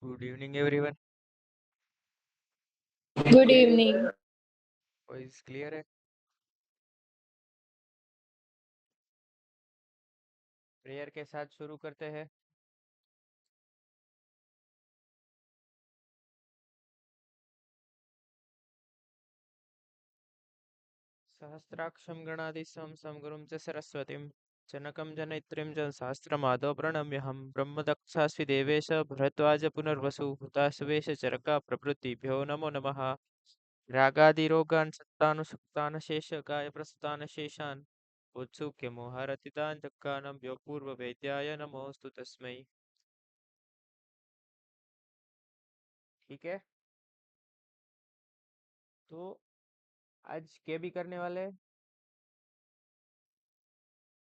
Good evening everyone. Good evening. Voice clear है? Prayer के साथ शुरू करते हैं। सहस्राक्षं गणाधीशं समगुरुं च सरस्वतीं जनकं जनयित्रीं च सहस्रमादौ प्रणम्यहं ब्रह्मदक्षास्वि देवेश भरद्वाज पुनर्वसु हुताशवेश चरका प्रभृतिभ्यो नमो नमः। रागादिरोगान् सत्तानुसक्तान् शेषकाय प्रसतान् शेषान् उत्सुक्य मोहरतितान् चक्कानं पूर्ववेद्याय नमोऽस्तु तस्मै। ठीक है, तो आज के भी करने वाले हैं।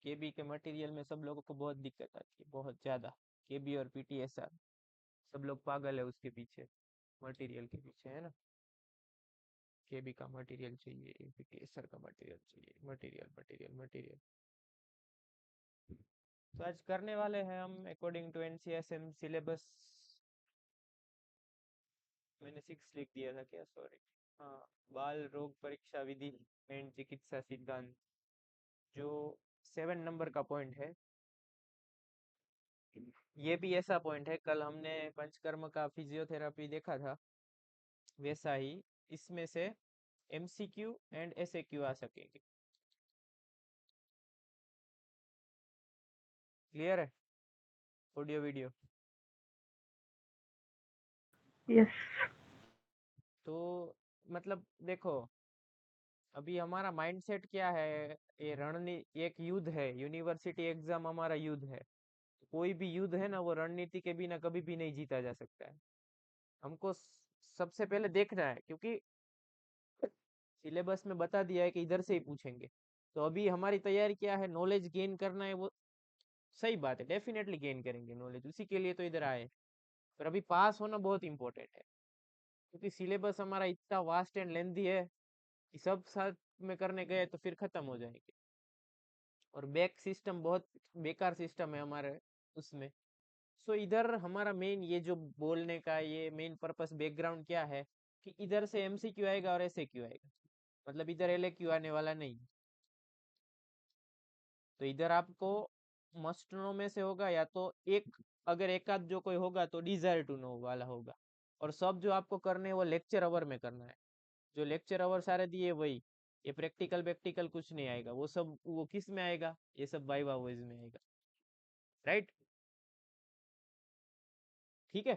केबी के मटेरियल में सब लोगों को बहुत दिक्कत आती है, बहुत ज़्यादा। केबी और पीटीएसआर सब लोग पागल है उसके पीछे, मटेरियल के पीछे, है ना। केबी का मटेरियल चाहिए, पीटीएसआर का मटेरियल चाहिए, मटेरियल मटेरियल मटेरियल। तो आज करने वाले हैं हम अकॉर्डिंग टू एनसीएसएम सिलेबस। मैंने 6 लिख दिया था क्या, सॉरी। हाँ, बाल रोग परीक्षा विधि एंड चिकित्सा सिद्धांत, जो 7 नंबर का पॉइंट है। ये भी ऐसा पॉइंट है, कल हमने पंचकर्म का फिजियोथेरेपी देखा था, वैसा ही इसमें से एमसीक्यू एंड एसएक्यू आ सकेंगे। क्लियर है? Audio video. यस। तो मतलब देखो, अभी हमारा माइंडसेट क्या है। ये रणनी एक युद्ध है, यूनिवर्सिटी एग्जाम हमारा युद्ध है। कोई भी युद्ध है ना, वो रणनीति के बिना कभी भी नहीं जीता जा सकता है। हमको सबसे पहले देखना है, क्योंकि सिलेबस में बता दिया है कि इधर से ही पूछेंगे। तो अभी हमारी तैयारी क्या है, नॉलेज गेन करना है। वो सही बात है, डेफिनेटली गेन करेंगे नॉलेज, उसी के लिए तो इधर आए। पर अभी पास होना बहुत इंपॉर्टेंट है, क्योंकि सिलेबस हमारा इतना वास्ट एंड लेंदी है कि सब साथ में करने गए तो फिर खत्म हो जाएंगे। और बैक सिस्टम बहुत बेकार सिस्टम है हमारे उसमें। सो इधर हमारा मेन ये जो बोलने का ये मेन पर्पस बैकग्राउंड क्या है, कि इधर से एमसीक्यू आएगा और एसएक्यू आएगा, मतलब इधर एलएक्यू आने वाला नहीं। तो इधर आपको मस्ट नो में से होगा, या तो एक, अगर एक आध जो कोई होगा तो डिजायर टू नो वाला होगा। और सब जो आपको करने हैं वो लेक्चर अवर में करना है। जो लेक्चर अवर सारे दिए वही। ये प्रैक्टिकल प्रैक्टिकल कुछ नहीं आएगा, वो सब वो किस में आएगा, ये सब वाइवा वॉइस में आएगा। राइट? ठीक है।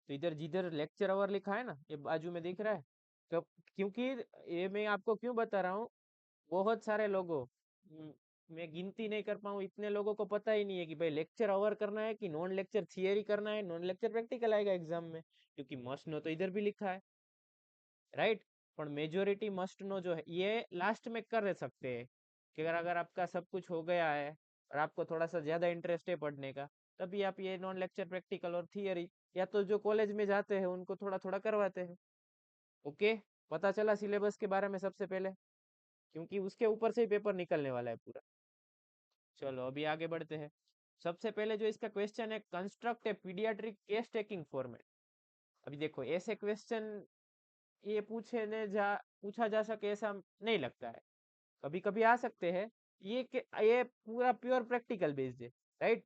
तो इधर जिधर लेक्चर अवर लिखा है ना, ये बाजू में दिख रहा है। कब? क्योंकि ये मैं आपको क्यों बता रहा हूँ, बहुत सारे लोगों, मैं गिनती नहीं कर पाऊँ, इतने लोगों को पता ही नहीं है कि भाई लेक्चर अवर करना है कि नॉन लेक्चर थियरी करना है, नॉन लेक्चर प्रैक्टिकल आएगा एग्जाम में। क्योंकि मस्ट नो तो इधर भी लिखा है। राइट? पर मेजोरिटी मस्ट नो जो है ये लास्ट में कर सकते हैं, कि अगर अगर आपका सब कुछ हो गया है और आपको थोड़ा सा ज्यादा इंटरेस्ट है पढ़ने का, तभी आप ये नॉन लेक्चर प्रैक्टिकल और थियरी, या तो जो कॉलेज में जाते हैं उनको थोड़ा थोड़ा करवाते हैं। ओके, पता चला सिलेबस के बारे में सबसे पहले, क्योंकि उसके ऊपर से ही पेपर निकलने वाला है पूरा। चलो अभी आगे बढ़ते हैं। सबसे पहले जो इसका क्वेश्चन है, कंस्ट्रक्ट ए पीडियाट्रिक केस टेकिंग फॉर्मेट। अभी देखो, ऐसे क्वेश्चन ये पूछा जा सके ऐसा नहीं लगता है। कभी कभी आ सकते हैं। ये पूरा प्योर प्रैक्टिकल बेस्ड है। राइट?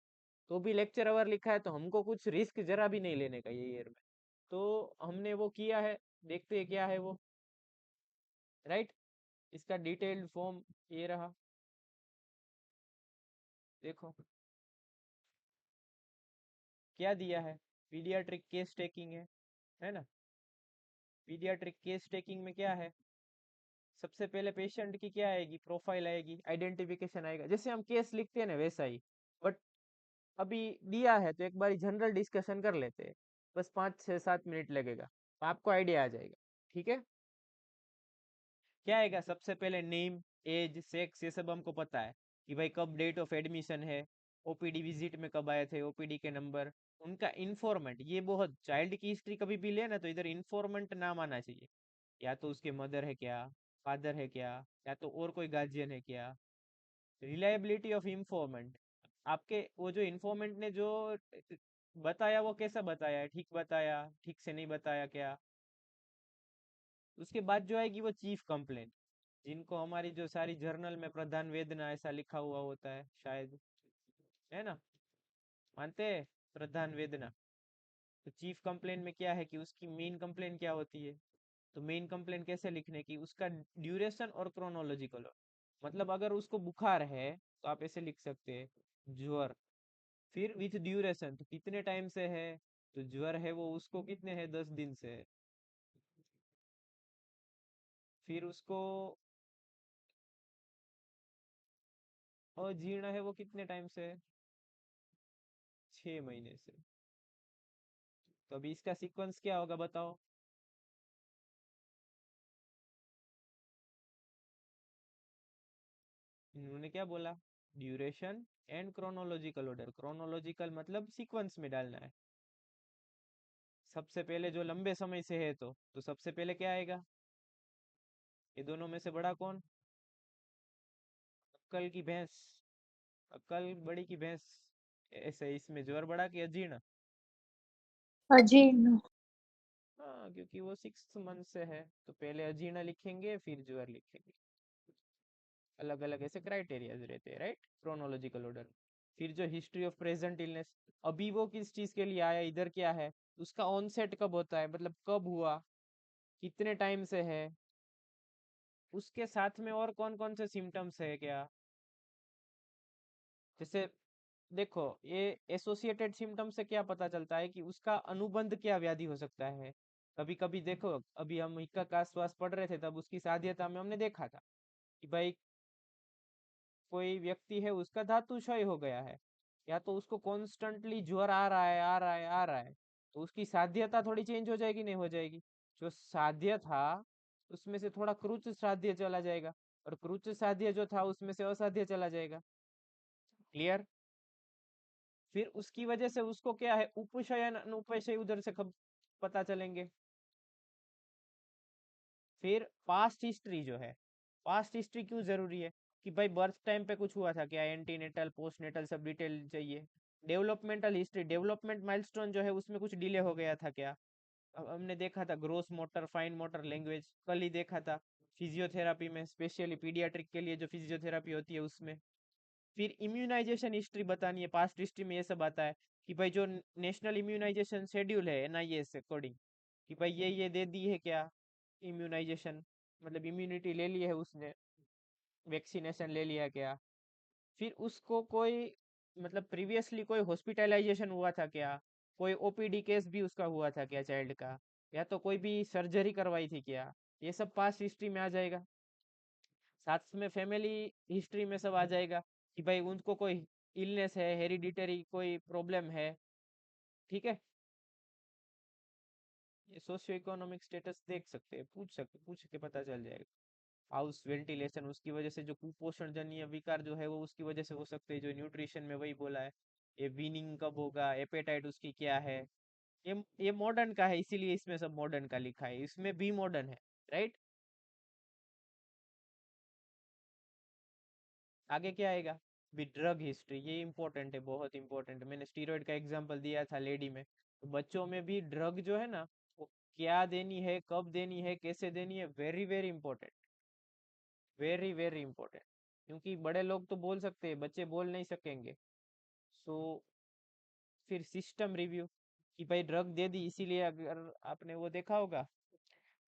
तो भी लेक्चर अवर लिखा है, तो हमको कुछ रिस्क जरा भी नहीं लेने का ये ईयर में। तो हमने वो किया है, देखते हैं क्या है वो। राइट? इसका डिटेल्ड फॉर्म ये रहा, देखो क्या दिया है। पीडियाट्रिक केस टेकिंग है ना। पीडियाट्रिक केस टेकिंग में क्या है, सबसे पहले पेशेंट की क्या आएगी, प्रोफाइल आएगी, आइडेंटिफिकेशन आएगा, जैसे हम केस लिखते हैं ना वैसा ही। बट अभी दिया है तो एक बार जनरल डिस्कशन कर लेते हैं। बस 5 6 7 मिनट लगेगा, तो आपको आइडिया आ जाएगा। ठीक है। क्या आएगा, सबसे पहले नेम, एज, सेक्स, ये सब हमको पता है, कि भाई कब डेट ऑफ एडमिशन है, ओपीडी विजिट में कब आए थे, ओपीडी के नंबर, उनका इन्फॉर्मेंट। ये बहुत, चाइल्ड की हिस्ट्री कभी भी ले ना, तो इधर इन्फॉर्मेंट नाम आना चाहिए। या तो उसके मदर है क्या, फादर है क्या, या तो और कोई गार्जियन है क्या। रिलायबिलिटी ऑफ इंफॉर्मेंट, आपके वो जो इंफॉर्मेंट ने जो बताया वो कैसा बताया है, ठीक बताया, ठीक से नहीं बताया क्या? उसके बाद जो आएगी वो चीफ कंप्लेंट, जिनको हमारी जो सारी जर्नल में प्रधान वेदना ऐसा लिखा हुआ होता है शायद, है ना? मानते हैं प्रधान वेदना? तो चीफ कंप्लेंट में क्या है कि उसकी मेन कंप्लेंट क्या होती है? तो मेन कंप्लेंट कैसे लिखने की, उसका ड्यूरेशन और क्रोनोलॉजिकल। मतलब अगर उसको बुखार है तो आप ऐसे लिख सकते हैं, ज्वर। फिर विथ ड्यूरेशन, तो कितने टाइम से है? तो ज्वर है वो उसको कितने है, 10 दिन से है। फिर उसको अजीर्ण है वो कितने टाइम से है? 6 महीने से। तो अभी इसका सीक्वेंस क्या होगा बताओ? इन्होंने क्या बोला? Duration and chronological order. Chronological मतलब सीक्वेंस में डालना है। सबसे पहले जो लंबे समय से है तो सबसे पहले क्या आएगा? ये दोनों में से बड़ा कौन? अक्कल की भैंस। अक्कल बड़ी की भैंस। ऐसे इसमें ज्वर बड़ा कि अजीर्ण? अजीर्ण। हाँ, क्योंकि वो 6 मंथ से है तो पहले अजीर्ण लिखेंगे फिर ज्वर लिखेंगे। अलग अलग ऐसे क्राइटेरियाज रहते हैं, राइट? Chronological order. फिर जो हिस्ट्री ऑफ प्रेजेंट इलनेस, अभी वो किस चीज के लिए आया, इधर क्या है, उसका ऑनसेट कब होता है, मतलब कब हुआ, कितने टाइम से है, उसके साथ में और कौन कौन से सिम्टम्स है क्या। जैसे देखो, ये एसोसिएटेड सिम्टम से क्या पता चलता है कि उसका अनुबंध क्या व्याधि हो सकता है। कभी कभी देखो, अभी हम हिक्का का श्वास पढ़ रहे थे तब उसकी साध्यता में हमने देखा था कि भाई कोई व्यक्ति है उसका धातु क्षय हो गया है, या तो उसको कॉन्स्टेंटली ज्वर आ रहा है, आ रहा है, आ रहा है, तो उसकी साध्यता थोड़ी चेंज हो जाएगी, नहीं हो जाएगी? जो साध्य था उसमें से थोड़ा क्रुच साध्य चला जाएगा, और क्रुच साध्य जो था उसमें से असाध्य चला जाएगा। क्लियर? फिर उसकी वजह से उसको क्या है, उपशयन अनुपशय उधर से पता चलेंगे। फिर पास्ट हिस्ट्री जो है, पास्ट हिस्ट्री क्यों जरूरी है? कि भाई बर्थ टाइम पे कुछ हुआ था क्या, एंटीनेटल पोस्टनेटल सब डिटेल चाहिए। डेवलपमेंटल हिस्ट्री, डेवलपमेंट माइलस्टोन जो है उसमें कुछ डिले हो गया था क्या? अब हमने देखा था gross motor, fine motor language, कल ही देखा था फिजियोथेरापी में, स्पेशली पीडियाट्रिक के लिए जो फिजियोथेरापी होती है उसमें। फिर इम्यूनाइजेशन हिस्ट्री बतानी है, पास्ट हिस्ट्री में ये सब आता है कि भाई जो नेशनल इम्यूनाइजेशन शेड्यूल है एनआईएस अकॉर्डिंग, कि भाई ये दे दी है क्या इम्यूनाइजेशन, मतलब इम्यूनिटी ले ली है उसने, वैक्सीनेशन ले लिया क्या। फिर उसको कोई, मतलब प्रीवियसली कोई हॉस्पिटलाइजेशन हुआ था क्या, कोई ओपीडी केस भी उसका हुआ था क्या चाइल्ड का, या तो कोई भी सर्जरी करवाई थी क्या, ये सब पास्ट हिस्ट्री में आ जाएगा। साथ में फैमिली हिस्ट्री में सब आ जाएगा कि भाई उनको कोई इलनेस है, हेरिडिटरी कोई प्रॉब्लम है। ठीक है? ये सोशियो इकोनॉमिक स्टेटस देख सकते हैं, पूछ के पता चल जाएगा। हाउस वेंटिलेशन, उसकी वजह से जो कुपोषण जन्य विकार जो है वो उसकी वजह से हो सकते हैं, जो न्यूट्रिशन में वही बोला है। ये वीनिंग कब होगा, एपेटाइट उसकी क्या है। ये मॉडर्न का है, इसीलिए इसमें सब मॉडर्न का लिखा है, इसमें भी मॉडर्न है, राइट? आगे क्या आएगा? भी ड्रग हिस्ट्री, ये इंपॉर्टेंट है, बहुत इंपॉर्टेंट है। मैंने स्टीरॉयड का एग्जांपल दिया था लेडी में, तो बच्चों में भी ड्रग जो है ना, वो क्या देनी है, कब देनी है, कैसे देनी है, very very important, very very important. क्योंकि बड़े लोग तो बोल सकते हैं, बच्चे बोल नहीं सकेंगे। सो फिर सिस्टम रिव्यू, कि भाई ड्रग दे दी, इसीलिए अगर आपने वो देखा होगा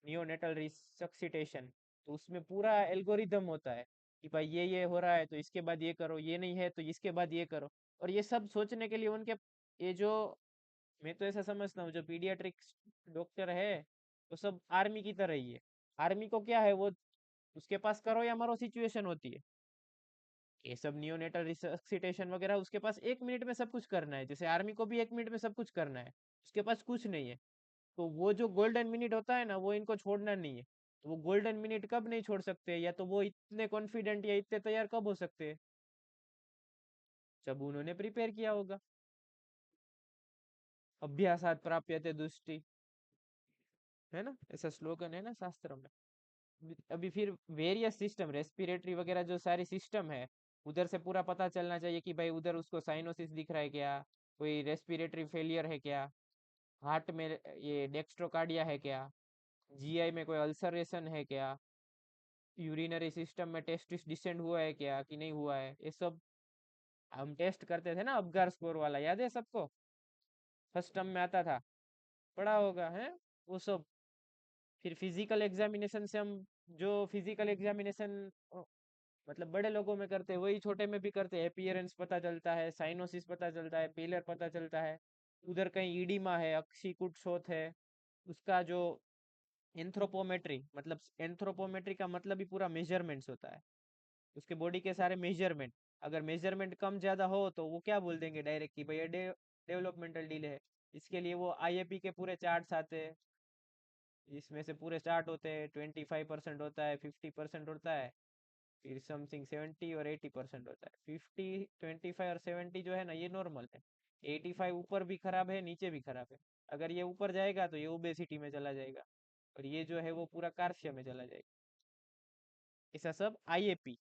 नियोनेटल रिसक्सिटेशन, तो उसमें पूरा एल्गोरिदम होता है कि भाई ये हो रहा है तो इसके बाद ये करो, ये नहीं है तो इसके बाद ये करो। और ये सब सोचने के लिए उनके, ये जो, मैं तो ऐसा समझता हूँ जो पीडियाट्रिक डॉक्टर है वो सब आर्मी की तरह ही है। आर्मी को क्या है, वो उसके पास करो या मरो सिचुएशन होती है। ये सब नियोनेटल रिसक्सिटेशन वगैरह उसके पास 1 मिनट में सब कुछ करना है, जैसे आर्मी को भी 1 मिनट में सब कुछ करना है, उसके पास कुछ नहीं है। तो वो जो गोल्डन मिनट होता है ना, वो इनको छोड़ना नहीं है। तो वो गोल्डन मिनट कब नहीं छोड़ सकते, या तो वो इतने कॉन्फिडेंट या इतने तैयार कब हो सकते हैं? जब उन्होंने प्रिपेयर किया होगा। अभ्यासात प्राप्यते दृष्टि, है ना, ऐसा स्लोगन है ना शास्त्र में। अभी फिर वेरियस सिस्टम, रेस्पिरेटरी वगैरह जो सारी सिस्टम है, उधर से पूरा पता चलना चाहिए कि भाई उधर उसको साइनोसिस दिख रहा है क्या, कोई रेस्पिरेटरी फेलियर है क्या, हार्ट में ये डेक्स्ट्रोकार्डिया है क्या, जीआई में कोई अल्सरेशन है क्या, यूरिनरी सिस्टम में टेस्टिस डिसेंड हुआ है क्या कि नहीं हुआ है, ये सब हम टेस्ट करते थे ना, अबगार स्कोर वाला, याद है सबको? फर्स्ट टर्म में आता था, पढ़ा होगा है वो सब। फिर फिजिकल एग्जामिनेशन से हम, जो फिजिकल एग्जामिनेशन मतलब बड़े लोगों में करते हैं वही छोटे में भी करते हैं। अपीयरेंस पता चलता है, साइनोसिस पता चलता है, पेलर पता चलता है, उधर कहीं ईडिमा है, अक्षिकुट शोथ है, उसका जो एंथ्रोपोमेट्री, मतलब एंथ्रोपोमेट्री का मतलब ही पूरा मेजरमेंट्स होता है, उसके बॉडी के सारे मेजरमेंट। अगर मेजरमेंट कम ज्यादा हो तो वो क्या बोल देंगे डायरेक्ट कि भाई ये डेवलपमेंटल डिले है। इसके लिए वो आईएपी के पूरे चार्ट्स आते हैं, इसमें से पूरे चार्ट होते हैं, 25% होता है, 50% होता है, फिर समथिंग 70 और 80% होता है। 50, 25 और 70 जो है ना, ये नॉर्मल है। 85 ऊपर भी खराब है, नीचे भी खराब है। अगर ये ऊपर जाएगा तो ये ओबेसिटी में चला जाएगा, और ये जो है वो पूरा कार्शिया में चला जाएगा। ऐसा सब IAP,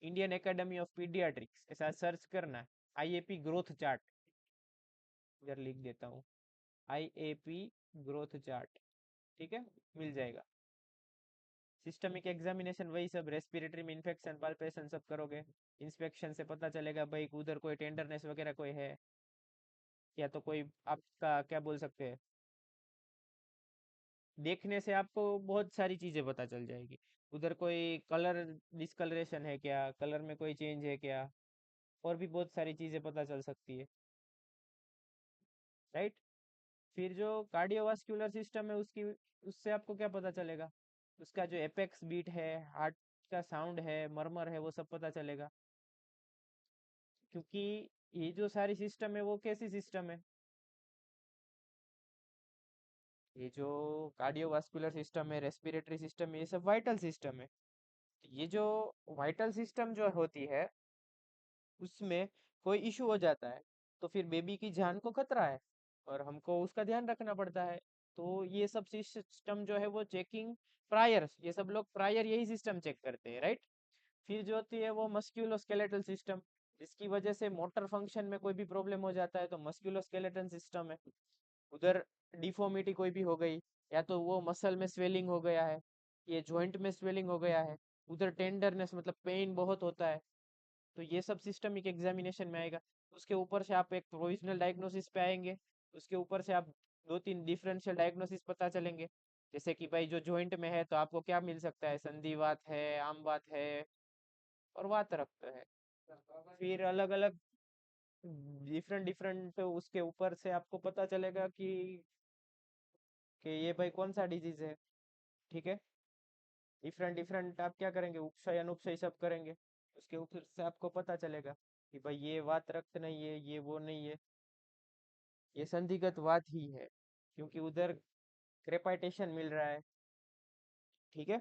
Indian academy of paediatrics, ऐसा सर्च करना, आईएपी ग्रोथ चार्ट, इधर लिख देता हूँ, आईएपी ग्रोथ चार्ट, ठीक है, मिल जाएगा। सिस्टमिक एग्जामिनेशन वही सब, रेस्पिरेटरी में इन्फेक्शन, पाल्पेशन सब करोगे, इंस्पेक्शन से पता चलेगा भाई उधर कोई टेंडरनेस वगैरह कोई है, या तो कोई आपका क्या बोल सकते हैं, देखने से आपको बहुत सारी चीजें पता चल जाएगी। उधर कोई कलर डिस्कलरेशन है क्या, कलर में कोई चेंज है क्या, और भी बहुत सारी चीजें पता चल सकती है, राइट। फिर जो कार्डियोवास्कुलर सिस्टम है उसकी, उससे आपको क्या पता चलेगा, उसका जो एपेक्स बीट है, हार्ट का साउंड है, मरमर है, वो सब पता चलेगा। क्योंकि ये जो सारी सिस्टम है वो कैसी सिस्टम है, ये जो कार्डियोवास्कुलर सिस्टम है, रेस्पिरेटरी सिस्टम है, ये सब वाइटल सिस्टम है। ये जो वाइटल सिस्टम जो होती है, उसमें कोई इशू हो जाता है तो फिर बेबी की जान को खतरा है, और हमको उसका ध्यान रखना पड़ता है। तो ये सब सिस्टम जो है वो चेकिंग प्रायर, ये सब लोग प्रायर यही सिस्टम चेक करते हैं, राइट। फिर जो होती है वो मस्क्यूलोस्केलेटल सिस्टम, जिसकी वजह से मोटर फंक्शन में कोई भी प्रॉब्लम हो जाता है तो मस्क्यूलोस्केलेटल सिस्टम है। उधर डिफॉर्मिटी कोई भी हो गई, या तो वो मसल में स्वेलिंग हो गया है, ये जॉइंट में स्वेलिंग हो गया है, उधर टेंडरनेस मतलब पेन बहुत होता है, तो ये सब सिस्टमिक एग्जामिनेशन में आएगा। उसके ऊपर से आप एक प्रोविजनल डायग्नोसिस पे आएंगे, उसके ऊपर से आप दो तीन डिफरेंशियल डायग्नोसिस पता चलेंगे। जैसे कि भाई जो जॉइंट में है तो आपको क्या मिल सकता है, संधिवात है, आमवात है, और वात रक्त है। फिर अलग अलग डिफरेंट डिफरेंट उसके ऊपर से आपको पता चलेगा कि ये भाई कौन सा डिजीज है, ठीक है। डिफरेंट डिफरेंट आप क्या करेंगे, उपशय अनुपशय सब करेंगे, उसके ऊपर से आपको पता चलेगा कि भाई ये वात रक्त नहीं है, ये वो नहीं है, ये संधिगत वात ही है, क्योंकि उधर क्रेपाइटेशन मिल रहा है, ठीक है।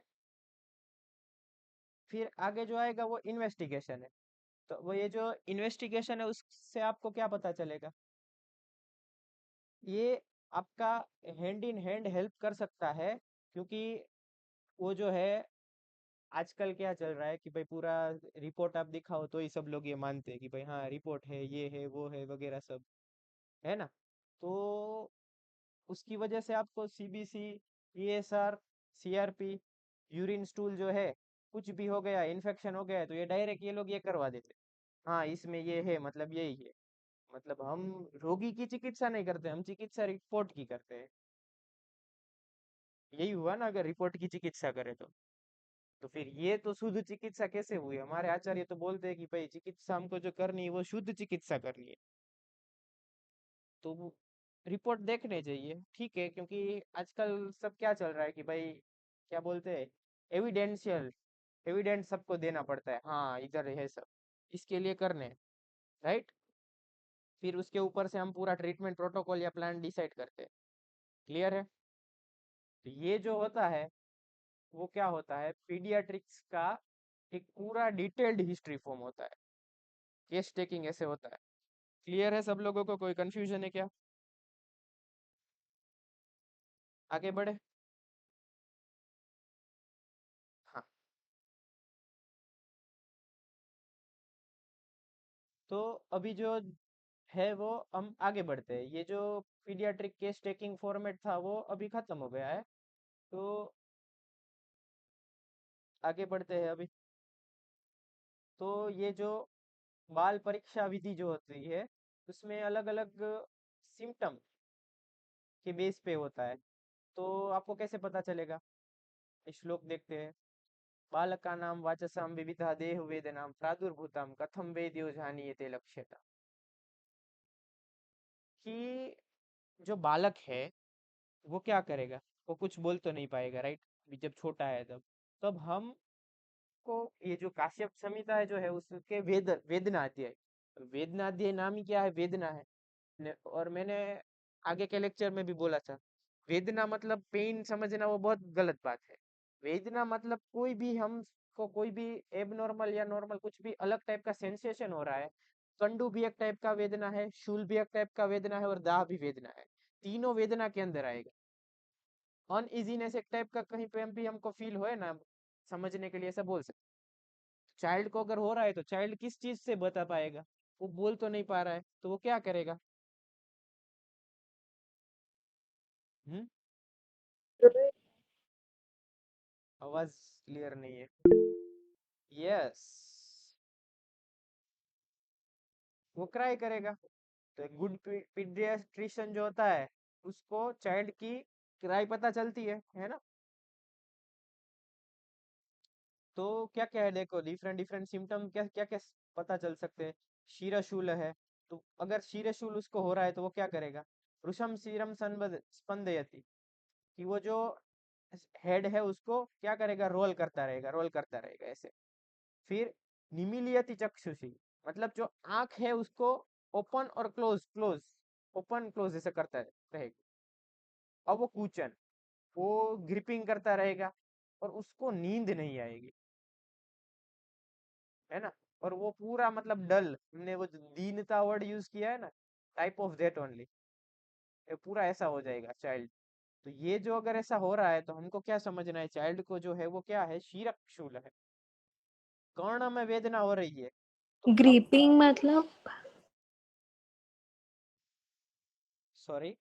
फिर आगे जो आएगा वो इन्वेस्टिगेशन है। तो वो ये जो इन्वेस्टिगेशन है उससे आपको क्या पता चलेगा, ये आपका हैंड इन हैंड हेल्प कर सकता है। क्योंकि वो जो है, आजकल क्या चल रहा है कि भाई पूरा रिपोर्ट आप दिखाओ तो ही सब लोग ये मानते हैं कि भाई हाँ रिपोर्ट है, ये है वो है वगैरह सब, है ना। तो उसकी वजह से आपको CBC, ESR, CRP, urine stool जो है, कुछ भी हो गया, इन्फेक्शन हो गया है, तो ये डायरेक्ट ये लोग ये करवा देते हैं। हाँ इसमें ये है, मतलब यही है। मतलब हम रोगी की चिकित्सा नहीं करते, हम चिकित्सा रिपोर्ट की करते हैं। यही हुआ ना, अगर रिपोर्ट की चिकित्सा करे तो फिर ये तो शुद्ध चिकित्सा कैसे हुई? हमारे आचार्य तो बोलते हैं कि भाई चिकित्सा हमको जो करनी है वो शुद्ध चिकित्सा करनी है। तो वो रिपोर्ट देखने चाहिए, ठीक है, क्योंकि आजकल सब क्या चल रहा है कि भाई क्या बोलते हैं, एविडेंशियल, एविडेंस सबको देना पड़ता है, हाँ इधर है सब, इसके लिए करने, राइट। फिर उसके ऊपर से हम पूरा ट्रीटमेंट प्रोटोकॉल या प्लान डिसाइड करते हैं, क्लियर है। तो ये जो होता है वो क्या होता है, पीडियाट्रिक्स का एक पूरा डिटेल्ड हिस्ट्री फॉर्म होता है, केस टेकिंग ऐसे होता है। क्लियर है सब लोगों को, कोई कंफ्यूजन है क्या? आगे बढ़े। हाँ, तो अभी जो है वो, हम आगे बढ़ते हैं। ये जो पीडियाट्रिक केस टेकिंग फॉर्मेट था वो अभी खत्म हो गया है, तो आगे बढ़ते हैं अभी। तो ये जो बाल परीक्षा विधि जो होती है, उसमें अलग अलग सिम्टम के बेस पे होता है। तो आपको कैसे पता चलेगा? श्लोक देखते हैं। बालका नाम वाचसाम विविधा देह वेदनाम प्रादुर्भूताम कथम वेद्यो जानीयते लक्ष्यता। कि जो बालक है वो क्या करेगा? वो कुछ बोल तो नहीं पाएगा, राइट? जब छोटा है तब हम को ये जो काश्यप संहिता है जो है उसके वेदना अध्याय, वेदना अध्याय नाम ही क्या है? वेदना है। और मैंने आगे के लेक्चर में भी बोला था, वेदना मतलब पेन समझना वो बहुत गलत बात है। वेदना मतलब कोई भी हमको कोई भी एबनॉर्मल या नॉर्मल कुछ भी अलग टाइप का सेंसेशन हो रहा है। कंडू भी एक टाइप का वेदना है, शूल भी एक टाइप का वेदना है, और दाह भी वेदना है। तीनों वेदना के अंदर आएगा। अनइजीनेस एक टाइप का कहीं पे हम भी हमको फील होए ना, समझने के लिए ऐसा बोल सकते। चाइल्ड को अगर हो रहा है तो चाइल्ड किस चीज से बता पाएगा? वो बोल तो नहीं पा रहा है, तो वो क्या करेगा? हम्म। आवाज क्लियर नहीं है। यस, वो क्राई करेगा। तो एक गुड पीडियाट्रिशियन जो होता है, उसको चाइल्ड की क्राई पता चलती है ना? तो क्या क्या है, देखो डिफरेंट डिफरेंट सिम्टम क्या क्या क्या पता चल सकते हैं। शीरशूल है, तो अगर शीरशूल उसको हो रहा है तो वो क्या करेगा? रुषम शीरम स्पंदयति, कि वो जो हेड है उसको क्या करेगा? रोल करता रहेगा, रोल करता रहेगा ऐसे। फिर निमीलियति चक्षुषी, मतलब जो आंख है उसको ओपन और क्लोज क्लोज, ओपन क्लोज ऐसे करता रहेगा। अब वो कूचन, वो ग्रिपिंग करता रहेगा, और उसको नींद नहीं आएगी, है ना? और वो पूरा मतलब डल, हमने वो जो दीनता वर्ड यूज किया है ना, टाइप ऑफ दैट ओनली, ये पूरा ऐसा हो जाएगा चाइल्ड। तो ये जो अगर ऐसा हो रहा है तो हमको क्या समझना है? चाइल्ड को जो है वो क्या है? शीरक शूल है, कर्ण में वेदना हो रही है। तो अब ग्रीपिंग मतलब? सॉरी,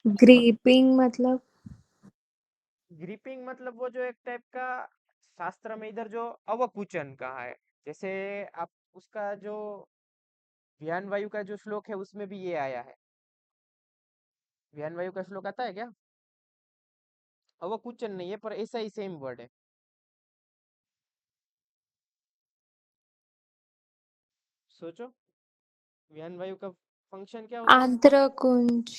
ग्रीपिंग मतलब? ग्रिपिंग मतलब वो जो एक टाइप का शास्त्र में इधर जो अवकुचन कहा है। जैसे आप उसका जो व्यान वायु का जो श्लोक है उसमें भी ये आया है। व्यान वायु का श्लोक आता है क्या? अवकुचन नहीं है, पर ऐसा ही सेम वर्ड है। सोचो, व्यान वायु का फंक्शन क्या होता है? आंध्र कुंज?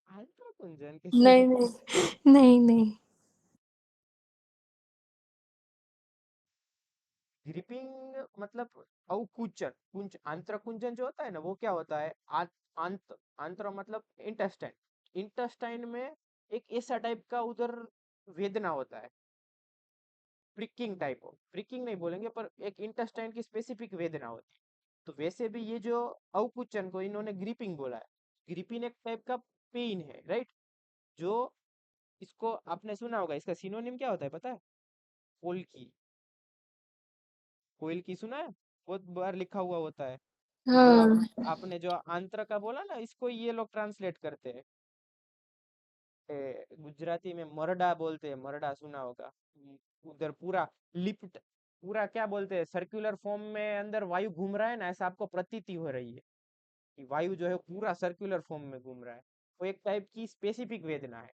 आंतरा कुंजन कैसे? नहीं नहीं, नहीं नहीं। ग्रिपिंग मतलब अवकुचन, कुंज आंत्र कुंजन जो होता है ना, वो क्या होता है? आंत आंत्र मतलब इंटेस्टाइन, इंटेस्टाइन में एक ऐसा टाइप का उधर वेदना होता है, प्रिकिंग टाइप हो, प्रिकिंग नहीं बोलेंगे पर एक इंटेस्टाइन की स्पेसिफिक वेदना होती है। तो वैसे भी ये जो अवकुचन को इन्होंने ग्रिपिंग बोला है। ग्रिपिंग एक टाइप का पेन है, राइट? जो इसको आपने सुना होगा, इसका सिनोनिम क्या होता है पता है? कोल की, कोयल की सुना है? बहुत बार लिखा हुआ होता है। जो हाँ। आपने जो आंत्र का बोला ना, इसको ये लोग ट्रांसलेट करते हैं, गुजराती में मरडा बोलते हैं, मरडा सुना होगा। उधर पूरा लिफ्ट, पूरा क्या बोलते हैं, सर्कुलर फॉर्म में अंदर वायु घूम रहा है ना, ऐसा आपको प्रतीति हो रही है कि वायु जो है पूरा सर्कुलर फॉर्म में घूम रहा है। वो एक टाइप की स्पेसिफिक वेदना है।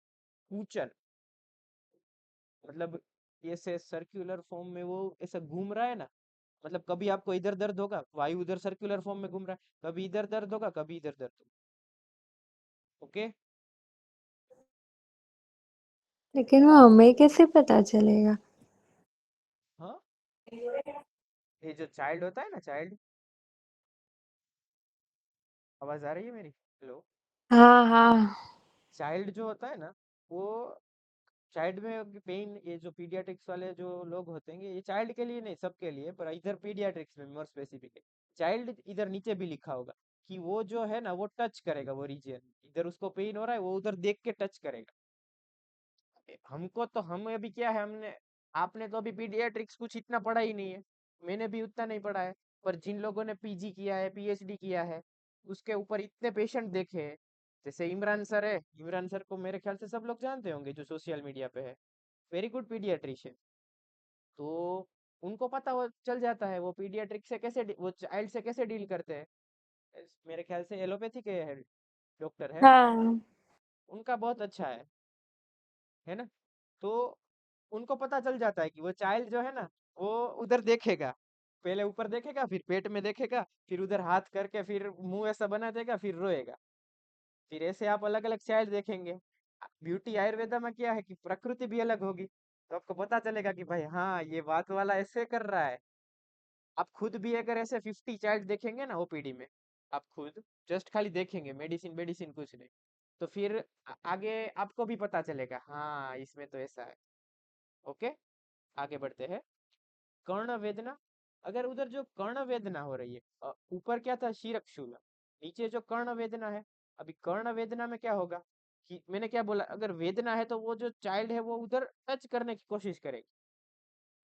कूचन मतलब ऐसे सर्कुलर फॉर्म में वो ऐसा घूम रहा है ना, मतलब कभी आपको इधर दर्द होगा, वायु उधर सर्कुलर फॉर्म में घूम रहा है, कभी इधर दर्द होगा, कभी इधर दर्द होगा। ओके। लेकिन वो हमें कैसे पता चलेगा? हाँ, ये जो चाइल्ड होता है ना, चाइल्ड, आवाज आ रही है मेरी? हेलो। हाँ हाँ। चाइल्ड जो होता है ना, वो चाइल्ड में पेन, ये जो पीडियाट्रिक्स वाले जो लोग होते हैं, ये चाइल्ड के लिए नहीं सबके लिए, पर इधर पीडियाट्रिक्स में मोर स्पेसिफिक है। चाइल्ड इधर नीचे भी लिखा होगा कि वो जो है ना वो टच करेगा वो रीजन, इधर उसको पेन हो रहा है वो उधर देख के टच करेगा। हमको तो, हम अभी क्या है, हमने आपने तो अभी पीडियाट्रिक्स कुछ इतना पढ़ा ही नहीं है, मैंने भी उतना नहीं पढ़ा है। पर जिन लोगों ने पीजी किया है, पीएचडी किया है, उसके ऊपर इतने पेशेंट देखे हैं, जैसे इमरान सर है, इमरान सर को मेरे ख्याल से सब लोग जानते होंगे जो सोशल मीडिया पे है, वेरी गुड पीडियाट्रिशियन। तो उनको पता वो चल जाता है वो पीडियाट्रिक से कैसे वो चाइल्ड से कैसे डील करते हैं। मेरे ख्याल से एलोपैथी के डॉक्टर है, हाँ। उनका बहुत अच्छा है ना। तो उनको पता चल जाता है कि वो चाइल्ड जो है ना, वो उधर देखेगा, पहले ऊपर देखेगा, फिर पेट में देखेगा, फिर उधर हाथ करके फिर मुंह ऐसा बना देगा, फिर रोएगा। फिर ऐसे आप अलग अलग चाइल्ड देखेंगे। ब्यूटी आयुर्वेदा में क्या है कि प्रकृति भी अलग होगी, तो आपको पता चलेगा कि भाई हाँ ये बात वाला ऐसे कर रहा है। आप खुद भी अगर ऐसे 50 चाइल्ड देखेंगे ना ओपीडी में, आप खुद जस्ट खाली देखेंगे, मेडिसिन मेडिसिन कुछ नहीं, तो फिर आगे आपको भी पता चलेगा हाँ इसमें तो ऐसा है। ओके, आगे बढ़ते हैं। कर्ण वेदना, अगर उधर जो कर्ण वेदना हो रही है, ऊपर क्या था शीरक, नीचे जो कर्ण वेदना है, अभी कर्ण वेदना में क्या होगा कि मैंने क्या बोला, अगर वेदना है तो वो जो चाइल्ड है वो उधर टच करने की कोशिश करेगी।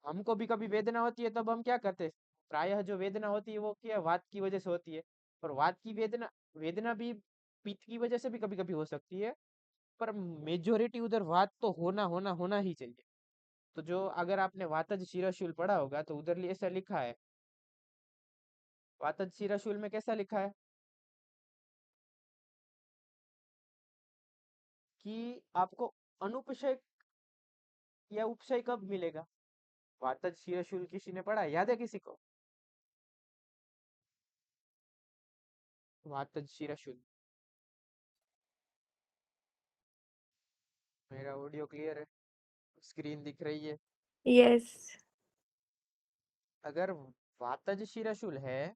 हमको भी कभी वेदना होती है तब हम क्या करते हैं, प्रायः जो वेदना होती है वो क्या वात की वजह से होती है। और वात की वेदना, वेदना भी पित्त की वजह से भी कभी कभी हो सकती है, पर मेजोरिटी उधर वात तो होना होना होना ही चाहिए। तो जो अगर आपने वातज शिरशूल पढ़ा होगा तो उधर ऐसा लिखा है, वातज शिरशूल में कैसा लिखा है कि आपको अनुपशय या उपशय कब मिलेगा। वातज शिरशूल किसी ने पढ़ा है, याद है किसी को, वातज शिरशूल। मेरा ऑडियो क्लियर है, स्क्रीन दिख रही है। यस। अगर वातज शिरशूल है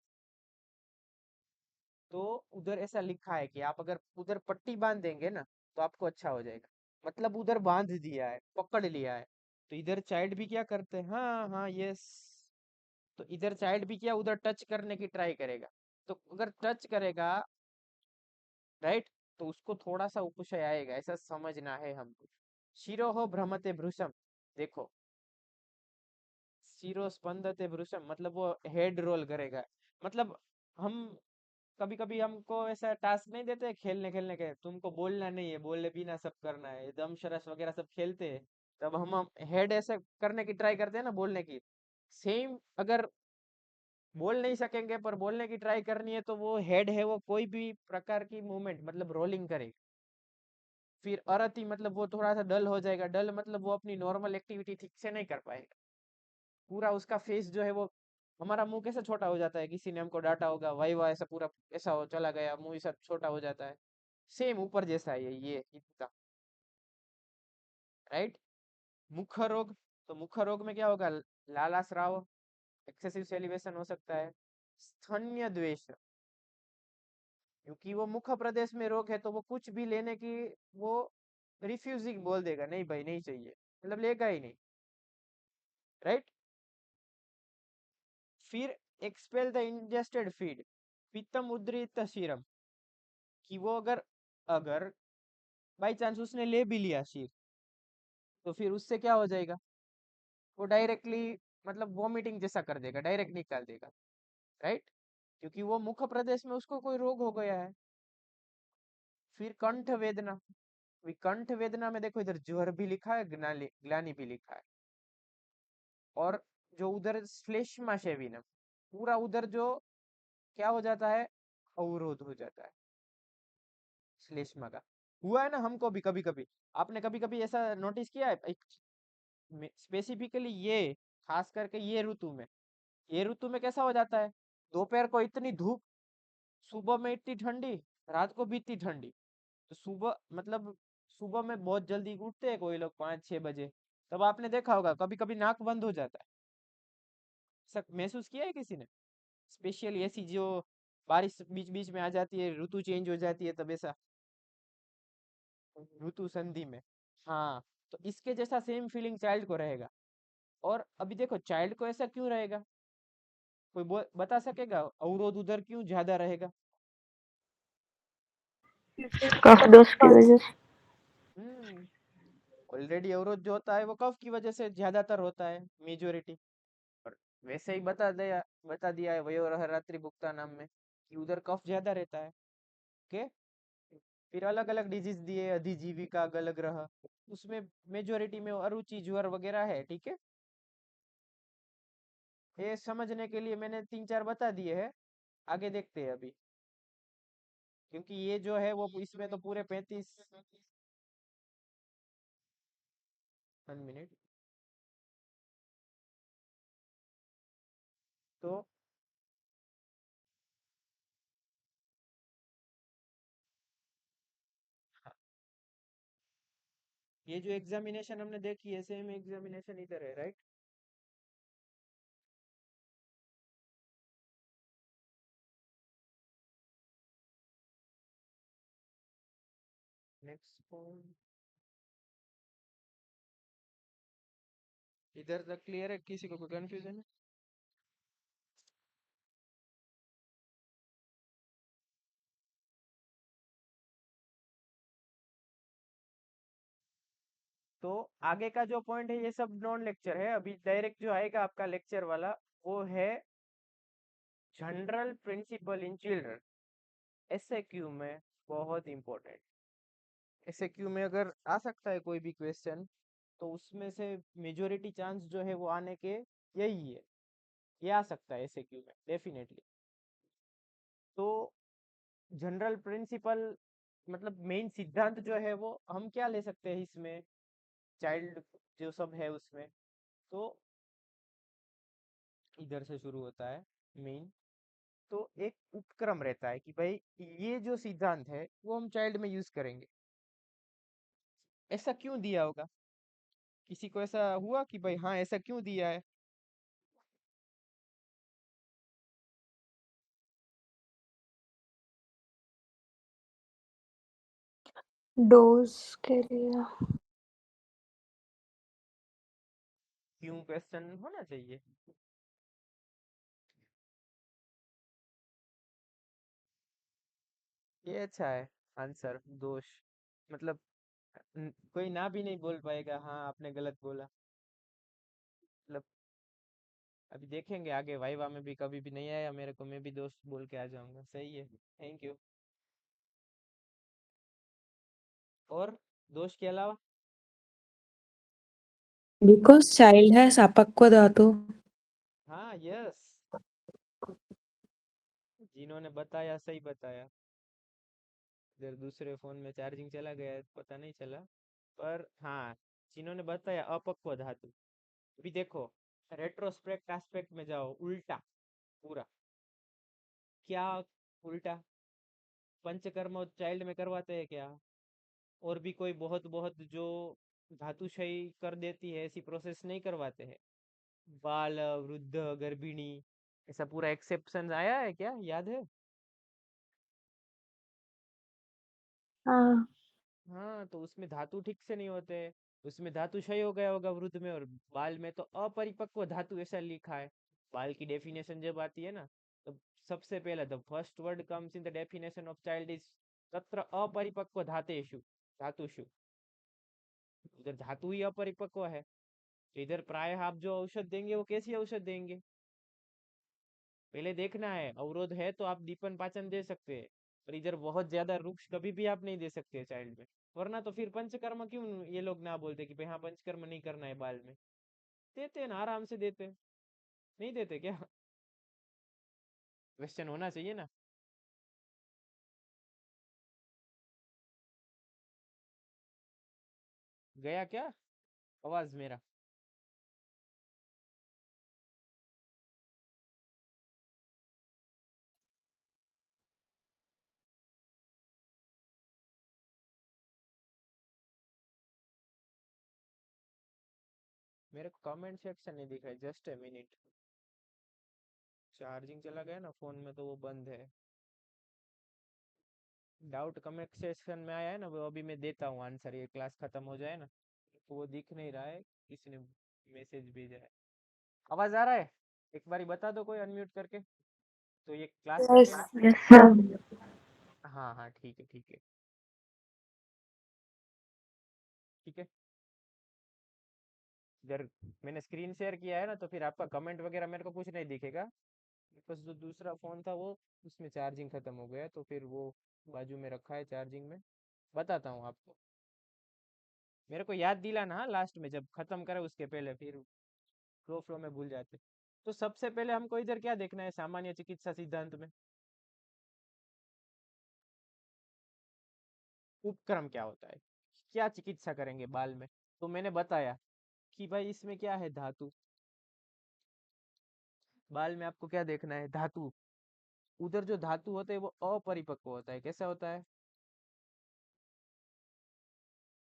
तो उधर ऐसा लिखा है कि आप अगर उधर पट्टी बांध देंगे ना तो आपको अच्छा हो जाएगा। मतलब उधर बांध दिया है, पकड़ लिया है। तो इधर चाइल्ड भी क्या करते हैं, हाँ हाँ यस, तो इधर चाइल्ड भी क्या उधर टच करने की ट्राई करेगा। तो अगर टच करेगा, राइट, तो उसको थोड़ा सा उपशय आएगा, ऐसा समझना है हमको। शिरोहो भ्रमते भ्रूषम, देखो, शिरो स्पंदते भ्रूषम मतलब वो हेड रोल करेगा। मतलब हम कभी कभी हमको ऐसा टास्क नहीं देते खेलने खेलने के, तुमको बोलना नहीं है, बोले बिना सब करना है, दम शरस वगैरह सब खेलते हैं, तब हम हेड ऐसे करने की ट्राई करते हैं ना बोलने की। सेम अगर बोल नहीं सकेंगे पर बोलने की ट्राई करनी है तो वो हेड है वो कोई भी प्रकार की मूवमेंट मतलब रोलिंग करेगी। फिर अरति मतलब वो थोड़ा सा डल हो जाएगा, डल मतलब वो अपनी नॉर्मल एक्टिविटी ठीक से नहीं कर पाएगा। पूरा उसका फेस जो है वो, हमारा मुंह कैसे छोटा हो जाता है, किसी ने हमको डांटा होगा, वाई वाह ऐसा पूरा ऐसा हो चला गया, मुंह सब छोटा हो जाता है। सेम ऊपर जैसा है ये इतना, राइट। मुख रोग, तो मुख रोग में क्या होगा, लाला स्राव, एक्सेसिव सेलिब्रेशन हो सकता है। स्तन्य द्वेष, क्योंकि वो मुख प्रदेश में रोग है तो वो कुछ भी लेने की वो रिफ्यूजिंग बोल देगा, नहीं भाई नहीं चाहिए, मतलब लेगा ही नहीं, राइट। फिर एक्सपेल द इंजेस्टेड फीड, पित्तम उद्रित शीरम, कि वो अगर अगर बाई चांस उसने ले भी लिया शीर, तो फिर उससे क्या हो जाएगा, वो डायरेक्टली मतलब वॉमिटिंग जैसा कर देगा, डायरेक्ट निकाल देगा, राइट, क्योंकि वो मुख प्रदेश में उसको कोई रोग हो गया है। फिर कंठ वेदना, कंठ वेदना में देखो इधर ज्वर भी लिखा है, ग्लानि ग्लानि भी लिखा है। और जो उधर श्लेष्मा सेविनम, पूरा उधर जो क्या हो जाता है, अवरोध हो जाता है श्लेष्मा का। हुआ है ना हमको भी कभी कभी, आपने कभी कभी ऐसा नोटिस किया है, स्पेसिफिकली ये, खास करके ये ऋतु में कैसा हो जाता है, दोपहर को इतनी धूप, सुबह में इतनी ठंडी, रात को भी इतनी ठंडी। तो सुबह मतलब सुबह में बहुत जल्दी उठते हैं कोई लोग 5-6 बजे, तब आपने देखा होगा कभी कभी नाक बंद हो जाता है। ऐसा महसूस किया है किसी ने, स्पेशली ऐसी जो बारिश बीच बीच में आ जाती है, ऋतु चेंज हो जाती है तब ऐसा, ऋतु संधि में। हाँ, तो इसके जैसा सेम फीलिंग चाइल्ड को रहेगा। और अभी देखो चाइल्ड को ऐसा क्यों रहेगा, कोई बता सकेगा अवरोध उधर क्यों ज्यादा रहेगा। कफ दोष की वजह से। हम्म, ऑलरेडी अवरोध जो होता है वो कफ की वजह से ज्यादातर होता है, मेजोरिटी। वैसे ही बता दिया है वयोरात्रि भुगतान नाम में कि उधर कफ ज्यादा रहता है। ओके। फिर अलग अलग डिजीज दिए, अधिजीविका गल ग्रह, उसमें मेजोरिटी में अरुचि ज्वर वगैरह है। ठीक है, ये समझने के लिए मैंने तीन चार बता दिए हैं। आगे देखते हैं अभी, क्योंकि ये जो है वो इसमें तो पूरे 35। 1 मिनट। तो ये जो एग्जामिनेशन हमने देखी है, सेम एग्जामिनेशन इधर है, राइट? Next point. इधर तक क्लियर है? किसी को कोई कंफ्यूजन है? तो आगे का जो पॉइंट है ये सब नॉन लेक्चर है। अभी डायरेक्ट जो आएगा आपका लेक्चर वाला, वो है general principle in children. SAQ में बहुत इंपॉर्टेंट। एसएक्यू में अगर आ सकता है कोई भी क्वेश्चन, तो उसमें से मेजोरिटी चांस जो है वो आने के यही है। ये आ सकता है एसएक्यू में डेफिनेटली। तो जनरल प्रिंसिपल मतलब मेन सिद्धांत जो है वो हम क्या ले सकते हैं इसमें, चाइल्ड जो सब है उसमें। तो इधर से शुरू होता है मेन। तो एक उपक्रम रहता है कि भाई ये जो सिद्धांत है वो हम चाइल्ड में यूज करेंगे। ऐसा क्यों दिया होगा? किसी को ऐसा हुआ कि भाई हाँ ऐसा क्यों दिया है? डोज के लिए। क्यों क्वेश्चन होना चाहिए। ये अच्छा है आंसर। दोष मतलब कोई ना भी नहीं बोल पाएगा हाँ आपने गलत बोला। मतलब अभी देखेंगे आगे वाइवा में भी, कभी भी नहीं आया मेरे को, मैं भी दोस्त बोल के आ जाऊंगा। सही है, थैंक यू। और दोस्त के अलावा? बिकॉज चाइल्ड हैज अपक्व धातु। हाँ यस, जिन्होंने बताया सही बताया। इधर दूसरे फोन में चार्जिंग चला गया है, पता नहीं चला। पर हाँ, जिन्होंने बताया अपक्व धातु। अभी देखो, रेट्रोस्पेक्ट एस्पेक्ट में जाओ, उल्टा पूरा क्या उल्टा। पंचकर्म चाइल्ड में करवाते हैं क्या? और भी कोई बहुत बहुत जो धातुशयी कर देती है ऐसी प्रोसेस नहीं करवाते हैं? बाल, वृद्ध, गर्भिणी, ऐसा पूरा एक्सेप्शन आया है क्या, याद है? हाँ। हाँ, तो उसमें धातु ठीक से नहीं होते। उसमें धातु क्षय हो गया होगा वृद्ध में, और बाल में तो अपरिपक्व धातु ऐसा लिखा है। बाल की डेफिनेशन जब आती है ना, तो सबसे पहले the first word comes in the definition of child is तत्र अपरिपक्व धातेषु धातुषु। इधर धातु ही अपरिपक्व है, तो इधर प्राय आप जो औषध देंगे वो कैसी औषध देंगे? पहले देखना है, अवरोध है तो आप दीपन पाचन दे सकते हैं। पर इधर बहुत ज्यादा रुक्ष कभी भी आप नहीं दे सकते चाइल्ड में। वरना तो फिर पंचकर्म क्यों ये लोग ना बोलते कि भाई हाँ पंचकर्म नहीं करना है बाल में? देते हैं ना, आराम से देते हैं। नहीं देते क्या? क्वेश्चन होना चाहिए ना। गया क्या आवाज मेरा? मेरे को कमेंट सेक्शन नहीं दिख रहा है, जस्ट ए मिनट। चार्जिंग चला गया ना फोन में, तो वो बंद है। डाउट कमेंट सेक्शन में आया है ना, वो अभी मैं देता हूँ आंसर, ये क्लास खत्म हो जाए ना। तो वो दिख नहीं रहा है, किसी ने मैसेज भेजा है। आवाज आ रहा है? एक बारी बता दो कोई अनम्यूट करके, तो ये क्लास कट यस है ना। यस हाँ। हाँ हाँ ठीक है ठीक है। ठीक है। इधर मैंने स्क्रीन शेयर किया है ना, तो फिर आपका कमेंट वगैरह मेरे को कुछ नहीं दिखेगा। बस जो दूसरा फोन था वो, उसमें चार्जिंग खत्म हो गया, तो फिर वो बाजू में रखा है चार्जिंग में। बताता हूँ आपको। मेरे को याद दिलाना, हाँ, लास्ट में जब खत्म करे उसके पहले, फिर फ्लो फ्लो में भूल जाते। तो सबसे पहले हमको इधर क्या देखना है, सामान्य चिकित्सा सिद्धांत में उपक्रम क्या होता है, क्या चिकित्सा करेंगे बाल में। तो मैंने बताया कि भाई इसमें क्या है, धातु। बाल में आपको क्या देखना है, धातु। उधर जो धातु होता है वो अपरिपक्व होता है। कैसा होता है,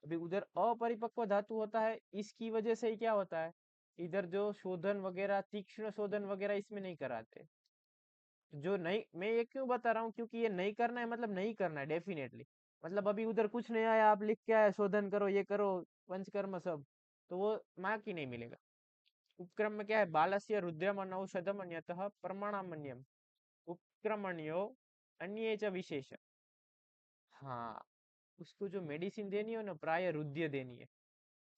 अभी उधर अपरिपक्व धातु होता है, इसकी वजह से ही क्या होता है, इधर जो शोधन वगैरह, तीक्ष्ण शोधन वगैरह इसमें नहीं कराते। जो नहीं, मैं ये क्यों बता रहा हूँ, क्योंकि ये नहीं करना है मतलब नहीं करना है डेफिनेटली। मतलब अभी उधर कुछ नहीं आया, आप लिख के आए शोधन करो, ये करो, पंचकर्म सब, तो वो मार्क ही नहीं मिलेगा। उपक्रम में क्या है, बालस्य रुद्रम अनौषधम अन्यतः प्रमाणामन्यम उपक्रमण्यो अन्ये च विशेष। हाँ, उसको जो मेडिसिन देनी हो ना, प्राय रुद्य देनी है।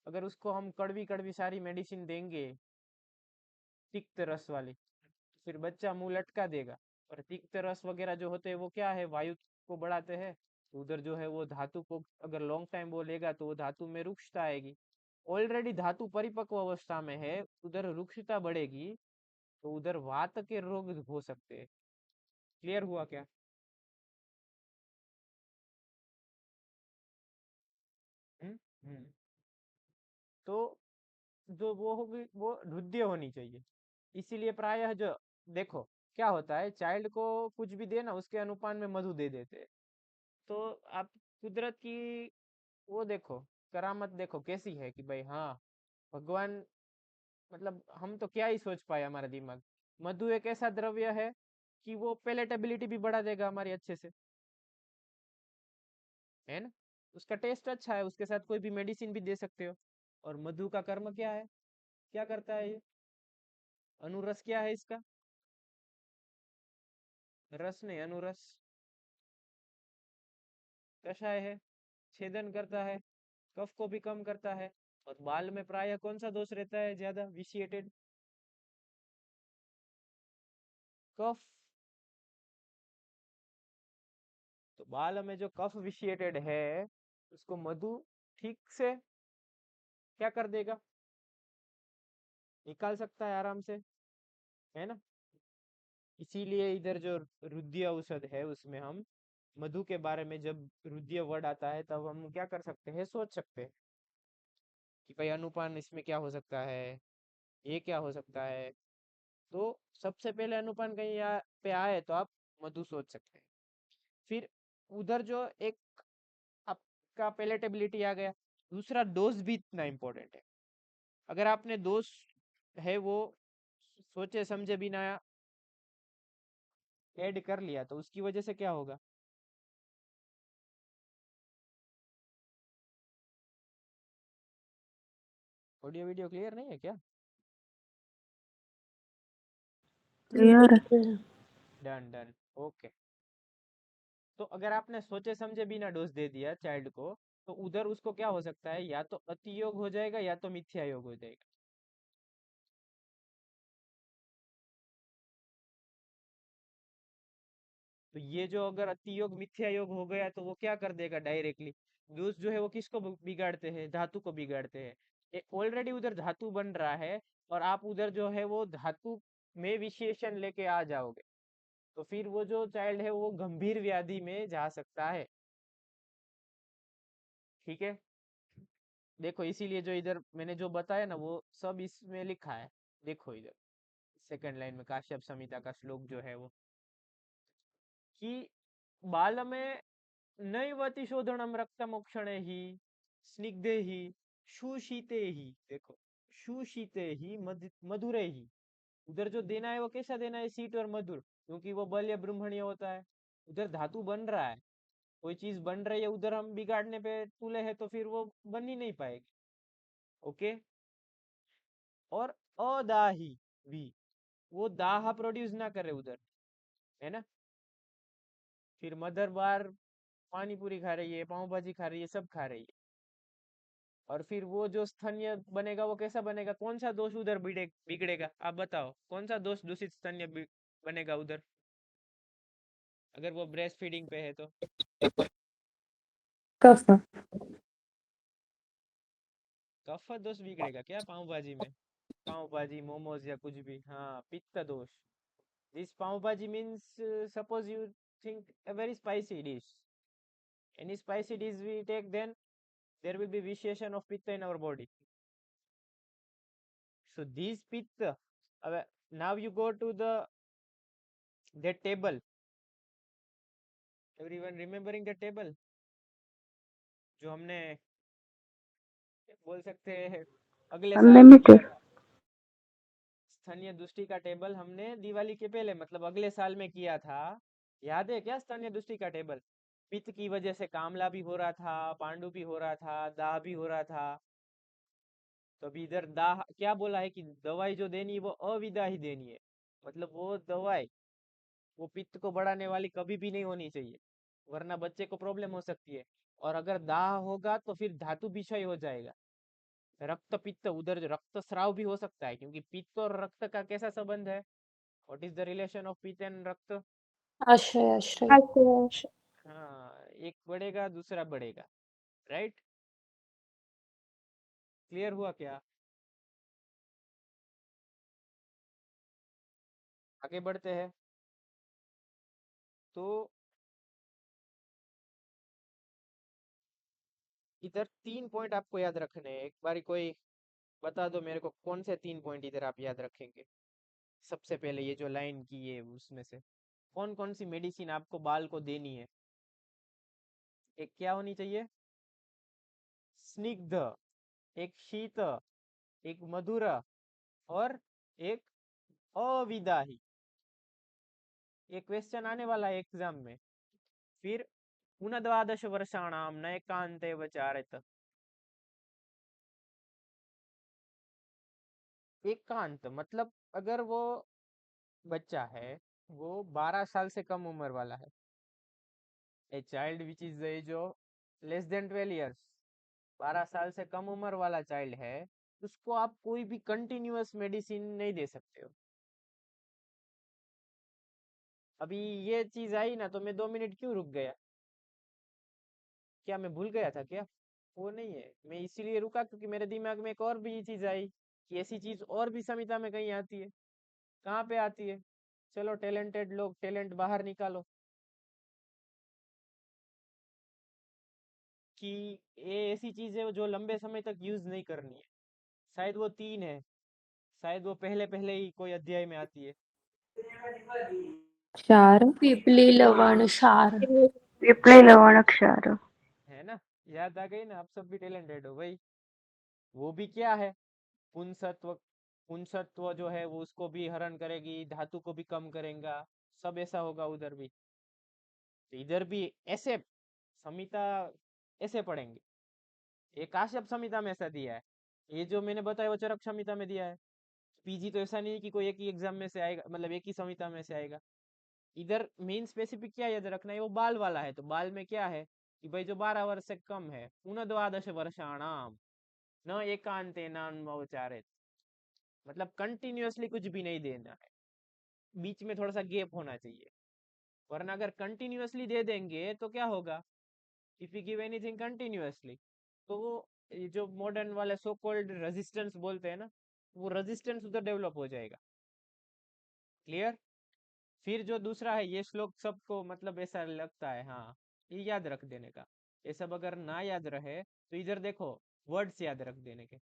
अगर उसको हम कड़वी कड़वी सारी मेडिसिन देंगे, तिक्त रस वाली, तो फिर बच्चा मुंह लटका देगा। और तिक्त रस वगैरह जो होते हैं वो क्या है, वायु को बढ़ाते हैं। तो उधर जो है वो धातु को अगर लॉन्ग टाइम वो लेगा तो वो धातु में रुक्षता आएगी। ऑलरेडी धातु परिपक्व अवस्था में है, उधर रुक्षता बढ़ेगी, तो उधर वात के रोग हो सकते हैं। क्लियर हुआ क्या। हम्म। हम्म। तो जो वो होगी वो हृदय होनी चाहिए। इसीलिए प्रायः जो, देखो क्या होता है, चाइल्ड को कुछ भी देना उसके अनुपान में मधु दे देते हैं। तो आप कुदरत की वो देखो, करामत देखो कैसी है कि भाई हाँ, भगवान, मतलब हम तो क्या ही सोच पाए, हमारा दिमाग। मधु एक ऐसा द्रव्य है कि वो पेलेटेबिलिटी भी बढ़ा देगा हमारी अच्छे से, है ना। उसका टेस्ट अच्छा है, उसके साथ कोई भी मेडिसिन भी दे सकते हो। और मधु का कर्म क्या है, क्या करता है ये, अनुरस क्या है इसका, रस नहीं, अनुरस कषाय है, छेदन करता है, कफ को भी कम करता है। और बाल में प्राय कौन सा दोष रहता है ज्यादा विशिएटेड, कफ। तो बाल में जो कफ विशिएटेड है, उसको मधु ठीक से क्या कर देगा, निकाल सकता है आराम से, है ना। इसीलिए इधर जो रुद्र औषध है उसमें हम मधु के बारे में, जब रुद्र वर्ड आता है तब हम क्या कर सकते हैं, सोच सकते हैं कि भाई अनुपान इसमें क्या हो सकता है, ये क्या हो सकता है। तो सबसे पहले अनुपान कहीं पे आए तो आप मधु सोच सकते हैं। फिर उधर जो एक आपका पेलेटेबिलिटी आ गया, दूसरा डोज भी इतना इम्पोर्टेंट है। अगर आपने डोज है वो सोचे समझे बिना ऐड कर लिया, तो उसकी वजह से क्या होगा। ऑडियो वीडियो क्लियर नहीं है क्या। क्लियर है। Done done, okay. तो अगर आपने सोचे समझे बिना डोज दे दिया चाइल्ड को, तो उधर उसको क्या हो सकता है, या तो अति योग हो जाएगा या तो मिथ्या योग हो जाएगा। तो ये जो अगर अति योग मिथ्या योग हो गया, तो वो क्या कर देगा डायरेक्टली, दोष जो है वो किसको बिगाड़ते हैं, धातु को बिगाड़ते हैं। ऑलरेडी उधर धातु बन रहा है, और आप उधर जो है वो धातु में विशेषण लेके आ जाओगे, तो फिर वो जो चाइल्ड है वो गंभीर व्याधि में जा सकता है। ठीक है। देखो इसीलिए जो इधर मैंने जो बताया ना, वो सब इसमें लिखा है। देखो इधर सेकंड लाइन में काश्यप संहिता का श्लोक जो है वो, कि बाल में नैवति शोधनम रक्तमोक्षणे ही स्निग्धे ही सुशीते ही, देखो सुशीते ही मधुरे ही। उधर जो देना है वो कैसा देना है, सीट और मधुर, क्योंकि वो बल या ब्रह्मण्य होता है। उधर धातु बन रहा है, कोई चीज बन रही है, उधर हम बिगाड़ने पे तुले हैं, तो फिर वो बन ही नहीं पाएगी। ओके। और अदाही भी, वो दाह प्रोड्यूस ना करे उधर, है ना। फिर मदर बार पानी पूरी खा रही है, पाव भाजी खा रही है, सब खा रही है, और फिर वो जो स्तन्य बनेगा वो कैसा बनेगा, कौन सा दोष उधर बिगड़ेगा, आप बताओ कौन सा दोष दूषित स्तन्य बनेगा उधर, अगर वो ब्रेस्ट फीडिंग पे है तो। कफ। कफ दोष बिगड़ेगा क्या पाव भाजी में, पाव भाजी मोमोज या कुछ भी, हाँ पित्त दोष। दिस पाव भाजी means suppose you think a very spicy dish, any spicy dish we take, then there will be vitiation of pitta in our body. So these pitta, now you go to that table, everyone remembering the table जो हमने बोल सकते हैं अगले साल में किया unlimited. था, स्थानीय दृष्टि का टेबल हमने दिवाली के पहले मतलब अगले साल में किया था, याद है क्या स्थानीय दृष्टि का टेबल। पित्त की वजह से कामला भी हो रहा था, पांडु भी हो रहा था, दाह भी हो रहा था। तो अभी इधर दाह क्या बोला है कि दवाई जो देनी है वो अविदा ही देनी है, मतलब वो दवाई वो पित्त को बढ़ाने वाली कभी भी नहीं होनी चाहिए, वरना बच्चे को प्रॉब्लम हो सकती है। और अगर दाह होगा तो फिर धातु विषय हो जाएगा, रक्त पित्त, उधर जो रक्त स्राव भी हो सकता है, क्योंकि पित्त और रक्त का कैसा संबंध है, what is the relation of पित्त एंड रक्त। आश्रय आश्रय। हाँ, एक बढ़ेगा दूसरा बढ़ेगा, राइट। क्लियर हुआ क्या, आगे बढ़ते हैं। तो इधर 3 पॉइंट आपको याद रखने हैं, एक बारी कोई बता दो मेरे को कौन से 3 पॉइंट इधर आप याद रखेंगे। सबसे पहले ये जो लाइन की है उसमें से कौन कौन सी मेडिसिन आपको बाल को देनी है। एक क्या होनी चाहिए, स्निग्ध, एक शीत, एक मधुर, और एक अविदाही। ये क्वेश्चन आने वाला है एग्जाम में। फिर ऊनद्वादश वर्षाणाम न एकांते वचारित। एकांत मतलब अगर वो बच्चा है वो 12 साल से कम उम्र वाला है, a child which is the age of less than 12 years, 12 साल से कम उम्र वाला चाइल्ड है, उसको आप कोई भी कंटिन्यूअस मेडिसिन नहीं दे सकते हो। अभी ये चीज आई ना तो मैं 2 मिनट क्यों रुक गया, क्या मैं भूल गया था क्या, वो नहीं है, मैं इसीलिए रुका क्योंकि मेरे दिमाग में एक और भी चीज आई कि ऐसी चीज और भी संहिता में कहीं आती है। कहाँ पे आती है, चलो टैलेंटेड लोग टैलेंट बाहर निकालो, कि ये ऐसी चीज है जो लंबे समय तक यूज नहीं करनी है। शायद वो 3 है, शायद वो पहले पहले ही कोई अध्याय में आती है। क्षार। पिपली लवण क्षार। पिपले लवण क्षार। है ना, याद आ गई ना, आप सब भी टैलेंटेड हो भाई। वो भी क्या है, पुंसत्व, पुंसत्व जो है वो उसको भी हरण करेगी, धातु को भी कम करेगा, सब ऐसा होगा उधर भी। तो इधर भी ऐसे संहिता ऐसे पढ़ेंगे, ये काश्यप संहिता में ऐसा दिया है, ये जो मैंने बताया वो चरक संहिता में दिया है। पीजी तो ऐसा नहीं है कि कोई एक ही एग्जाम में से आएगा, मतलब एक ही संहिता में से आएगा। इधर मेन स्पेसिफिक क्या याद रखना है, वो बाल वाला है, तो बाल में क्या है कि भाई जो 12 वर्ष से कम है, ऊनद्वादश वर्षाणाम न एकांते नान्वचारित, मतलब कंटिन्यूअसली कुछ भी नहीं देना है, बीच में थोड़ा सा गैप होना चाहिए। वरना अगर कंटिन्यूअसली दे देंगे तो क्या होगा, if you give anything continuously, तो वो ये जो मॉडर्न वाले सो कॉल्ड रेजिस्टेंस बोलते हैं ना, वो रेजिस्टेंस उधर डेवलप हो जाएगा। क्लियर। फिर जो दूसरा है, ये श्लोक सबको मतलब ऐसा लगता है, हाँ ये याद रख देने का। ये सब अगर ना याद रहे तो इधर देखो वर्ड्स याद रख देने के,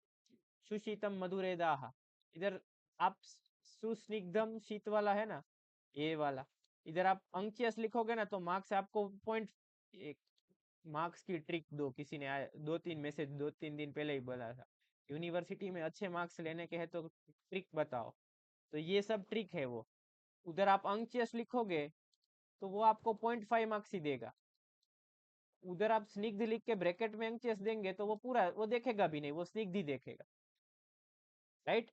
सुशीतम मधुरे दाह, इधर आप सुस्निग्धम शीत वाला है ना, ये वाला, इधर आप अंकियस लिखोगे ना तो मार्क्स आपको पॉइंट, एक मार्क्स की ट्रिक दो, किसी ने आया 2-3 मैसेज 2-3 दिन पहले ही बोला था, यूनिवर्सिटी में अच्छे मार्क्स लेने के हैं तो ट्रिक बताओ, तो ये सब ट्रिक है वो। उधर आप अंकियस लिखोगे तो वो आपको 0.5 मार्क्स ही देगा, उधर आप स्निग्ध लिख के ब्रैकेट में अंकियस देंगे तो वो पूरा वो देखेगा भी नहीं, वो स्निग्ध ही देखेगा, राइट।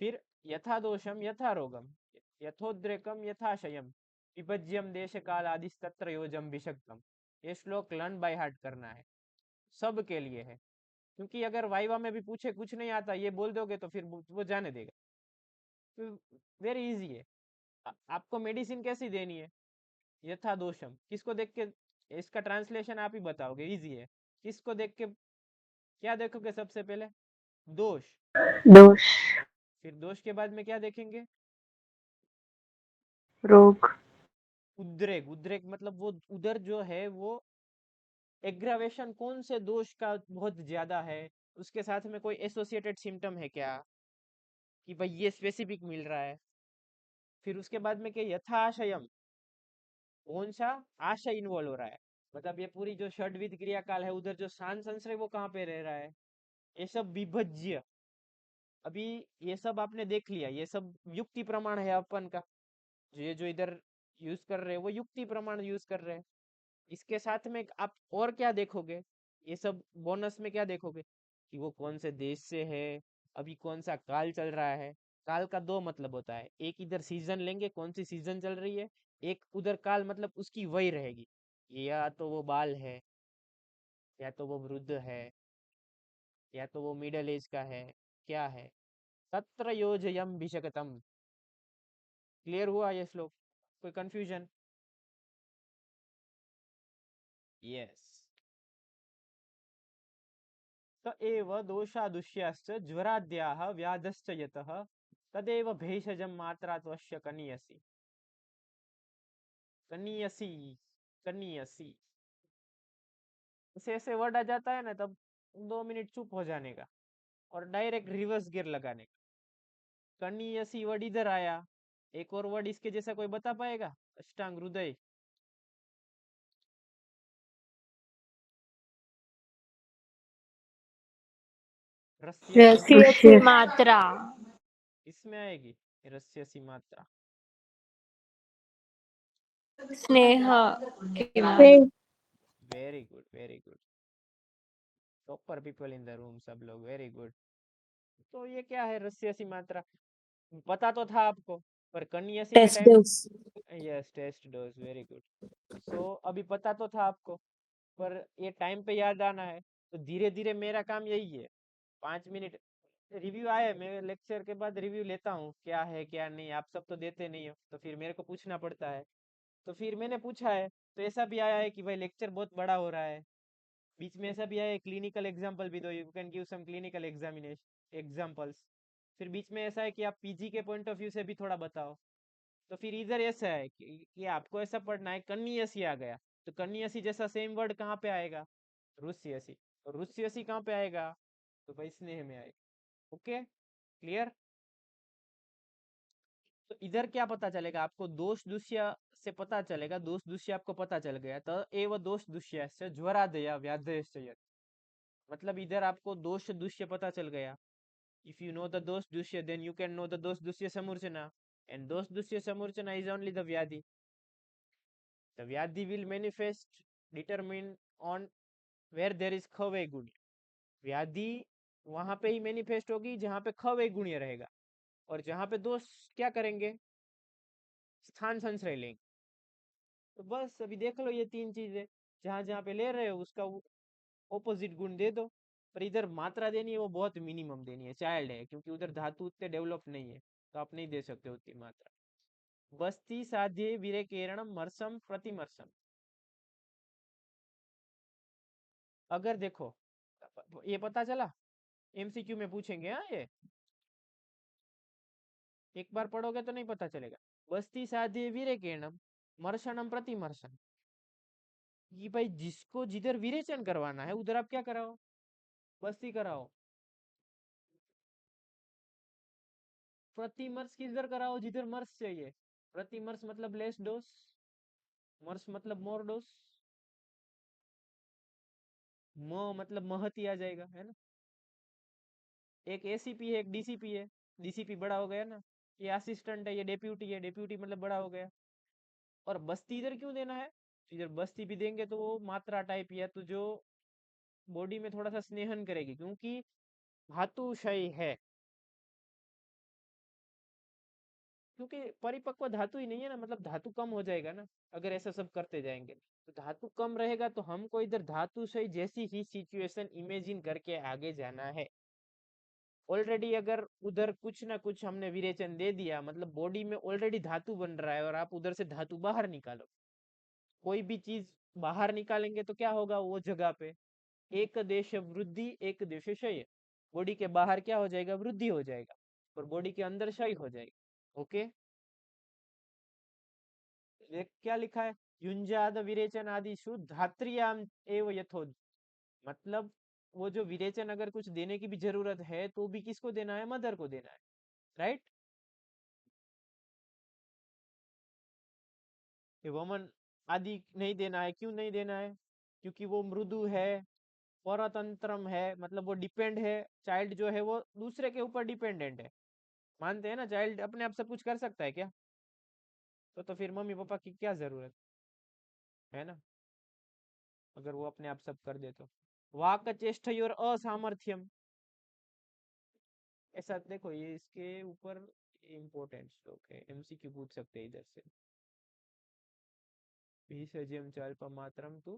फिर यथा दोषम यथा रोगम यथोद्रेकम यथाशयम विभज्यम देश काल आदि तत्र योजम विषक्तम। ये श्लोक लर्न बाय हार्ट करना है, सब के लिए है। क्योंकि अगर वाइवा में भी पूछे कुछ नहीं आता ये बोल दोगे तो फिर वो जाने देगा। तो वेरी इजी है। आपको मेडिसिन कैसी देनी है? यथा दोषम, किसको देख के? इसका ट्रांसलेशन आप ही बताओगे, इजी है। किसको देख के क्या देखोगे सबसे पहले? दोष। दोष। फिर दोष के बाद में क्या देखेंगे? रोग। उद्रेक। उद्रेक मतलब वो उधर जो है वो एग्रावेशन कौन से दोष का बहुत ज्यादा है, उसके साथ में कोई एसोसिएटेड सिम्टम है क्या, कि भाई ये स्पेसिफिक मिल रहा है। फिर उसके बाद में क्या? यथाशयम, कौन सा आशय इन्वॉल्व हो रहा है, मतलब ये पूरी जो षड्विध क्रिया काल है उधर जो शान संश्रय वो कहाँ पे रह रहा है, ये सब विभज्य। अभी ये सब आपने देख लिया, ये सब युक्ति प्रमाण है अपन का। ये जो इधर यूज कर रहे हैं वो युक्ति प्रमाण यूज कर रहे हैं। इसके साथ में आप और क्या देखोगे? ये सब बोनस में क्या देखोगे कि वो कौन से देश से है, अभी कौन सा काल चल रहा है। काल का दो मतलब होता है, एक इधर सीजन लेंगे कौन सी सीजन चल रही है, एक उधर काल मतलब उसकी वही रहेगी, या तो वो बाल है, या तो वो वृद्ध है, या तो वो मिडल एज का है, क्या है। तत्र योजयम भिषकतम। क्लियर हुआ ये श्लोक? कोई कंफ्यूजन? यस। त एव दोषादुष्याश्च ज्वराद्याः व्याधश्च यतः तदेव भेषजं मात्रा त्वस्य कनीयसी। कनीयसी, कनीयसी, ऐसे ऐसे वर्ड आ जाता है ना तब 2 मिनट चुप हो जाने का और डायरेक्ट रिवर्स गियर लगाने का। कनीयसी वर्ड इधर आया, एक और वर्ड इसके जैसा कोई बता पाएगा? अष्टांग हृदय। रस्यसी। रस्यसी ऋष्य। मात्रा। इसमें आएगी रस्यसी मात्रा। स्नेह की से। मात्रा। Very good, very good. Proper people in the room, सब लोग वेरी गुड। तो ये क्या है रस्यसी मात्रा? पता तो था आपको, पर कन्यासी के test time. Dose. Yes, test dose, very good. So अभी पता तो था आपको, पर ये टाइम पे याद आना है। तो धीरे धीरे मेरा काम यही है, 5 मिनट रिव्यू आए, मैं लेक्चर के बाद रिव्यू लेता हूँ क्या है क्या नहीं। आप सब तो देते नहीं हो तो फिर मेरे को पूछना पड़ता है। तो फिर मैंने पूछा है, तो ऐसा भी आया है कि भाई लेक्चर बहुत बड़ा हो रहा है। बीच में ऐसा भी आया है क्लिनिकल एग्जाम्पल भी दो, you can give some clinical examination examples. फिर बीच में ऐसा है कि आप पीजी के पॉइंट ऑफ व्यू से भी थोड़ा बताओ। तो फिर इधर ऐसा है कि आपको ऐसा पढ़ना है, कन्नियसी आ गया तो कन्नियसी जैसा सेम वर्ड कहाँ पे आएगा? रुस्यसी। और रुस्यसी कहाँ पे आएगा? तो भाई स्नेह में आएगा। Okay, clear? तो इधर क्या पता चलेगा आपको? दोष दुष्य से पता चलेगा, दोष दुष्य आपको पता चल गया तो एव दोष दुष्य से ज्वरादया व्याधयश्च यत्। मतलब इधर आपको दोष दुष्य पता चल गया। इफ यू नो द दोष दुष्य then you can know the दोष दुष्य समूर्चना, एंड दोष दुष्य समूर्चना इज ओनली द व्याधि। The Vyadhi will manifest determined on where there is खवे गुण्य। व्याधि वहां पे ही मैनिफेस्ट होगी जहां पे खवे गुण्य रहेगा, और जहां पे दोष क्या करेंगे? स्थान संश्रय लेंगे। तो बस अभी देख लो ये तीन चीजें, जहां जहां पे ले रहे हो उसका ऑपोजिट गुण दे दो। पर इधर मात्रा देनी है वो बहुत मिनिमम देनी है, चाइल्ड है, क्योंकि उधर धातु उतने डेवलप नहीं है तो आप नहीं दे सकते उतनी मात्रा। बस्ती साध्य वीरे केरणम मरसम प्रतिमर्सम। अगर देखो ये पता चला, एमसीक्यू में पूछेंगे। हाँ, ये एक बार पढ़ोगे तो नहीं पता चलेगा। बस्ती साध्य वीरेकेणम मर्शनम प्रतिमर्शन। कि भाई जिसको जिधर विरेचन करवाना है उधर आप क्या कराओ? बस्ती कराओ। प्रतिमर्श किधर कराओ? जिधर मर्श चाहिए। प्रतिमर्श मतलब लेस डोज, मर्श मतलब मोर डोज, म मतलब महती आ जाएगा, है ना। एक एसीपी है, एक डीसीपी है। डीसीपी बड़ा हो गया ना, ये असिस्टेंट है, ये डेप्यूटी है, डेप्यूटी मतलब बड़ा हो गया। और बस्ती इधर क्यों देना है? इधर बस्ती भी देंगे तो वो मात्रा टाइप या तो जो बॉडी में थोड़ा सा स्नेहन करेगी, क्योंकि धातुशय है, क्योंकि परिपक्व धातु ही नहीं है ना, मतलब धातु कम हो जाएगा ना अगर ऐसा सब करते जाएंगे। तो धातु कम रहेगा तो हमको इधर धातु से जैसी ही सिचुएशन इमेजिन करके आगे जाना है। ऑलरेडी अगर उधर कुछ ना कुछ हमने विरेचन दे दिया, मतलब बॉडी में ऑलरेडी धातु बन रहा है और आप उधर से धातु बाहर निकालो, कोई भी चीज बाहर निकालेंगे तो क्या होगा, वो जगह पे एक देश वृद्धि एक देश क्षय, बॉडी के बाहर क्या हो जाएगा, वृद्धि हो जाएगा, और बॉडी के अंदर क्षय हो जाएगा। ओके, क्या लिखा है, युंजाद विरेचन आदि शुद्ध धात्रियाम एव यथोद, मतलब वो जो विरेचन अगर कुछ देने की भी जरूरत है तो भी किसको देना है, मदर को देना है, राइट। वमन आदि नहीं देना है, क्यों नहीं देना है, क्योंकि वो मृदु है, परतंत्रम है, मतलब वो डिपेंड है, चाइल्ड जो है वो दूसरे के ऊपर डिपेंडेंट है। मानते हैं ना, चाइल्ड अपने आप सब कुछ कर सकता है क्या, तो फिर मम्मी पापा की क्या जरूरत है ना, अगर वो अपने आप सब कर दे तो। वाक चेष्टयोर असामर्थ्यम, ऐसा देखो, ये इसके ऊपर इम्पोर्टेंट श्लोक है, एमसीक्यू पूछ सकते हैं इधर से। भीषजम च अल्पमात्रम तु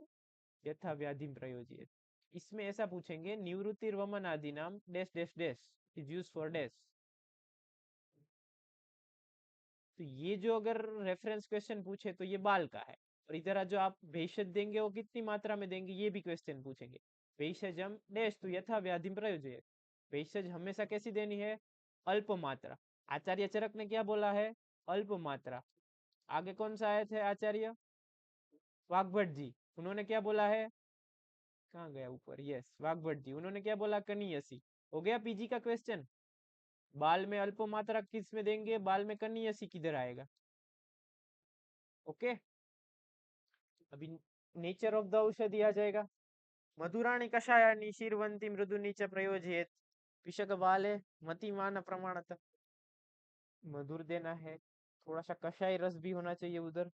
यथा व्याधिम प्रयोज्येत, इसमें ऐसा पूछेंगे, निवृत्तिर्वमन आदि नाम dash dash dash is used for dash. तो ये जो अगर रेफरेंस क्वेश्चन पूछे तो ये बाल का है, और इधर जो आप भेषज देंगे वो कितनी मात्रा में देंगे, ये भी क्वेश्चन पूछेंगे। भेषजम डैश तो यथा व्याधिम प्रयोज्येत, भेषज हमेशा कैसी देनी है, अल्प मात्रा। आचार्य चरक ने क्या बोला है, अल्प मात्रा। आगे कौन सा आए थे आचार्य वाग्भट जी, उन्होंने क्या बोला है, कहाँ गया ऊपर, यस वाग्भट जी, उन्होंने क्या बोला, कनीयसी। हो गया पीजी का क्वेश्चन। बाल में अल्प मात्रा किस में देंगे, बाल में कनीयसी किधर आएगा। ओके, अभी नेचर ऑफ द औषधि आ जाएगा। मधुराणी कषायानि शीरवंती मृदुनी च प्रयोजयेत, पिशक बाले मतिमान प्रमाणत, मधुर देना है, थोड़ा सा कषाय रस भी होना चाहिए उधर।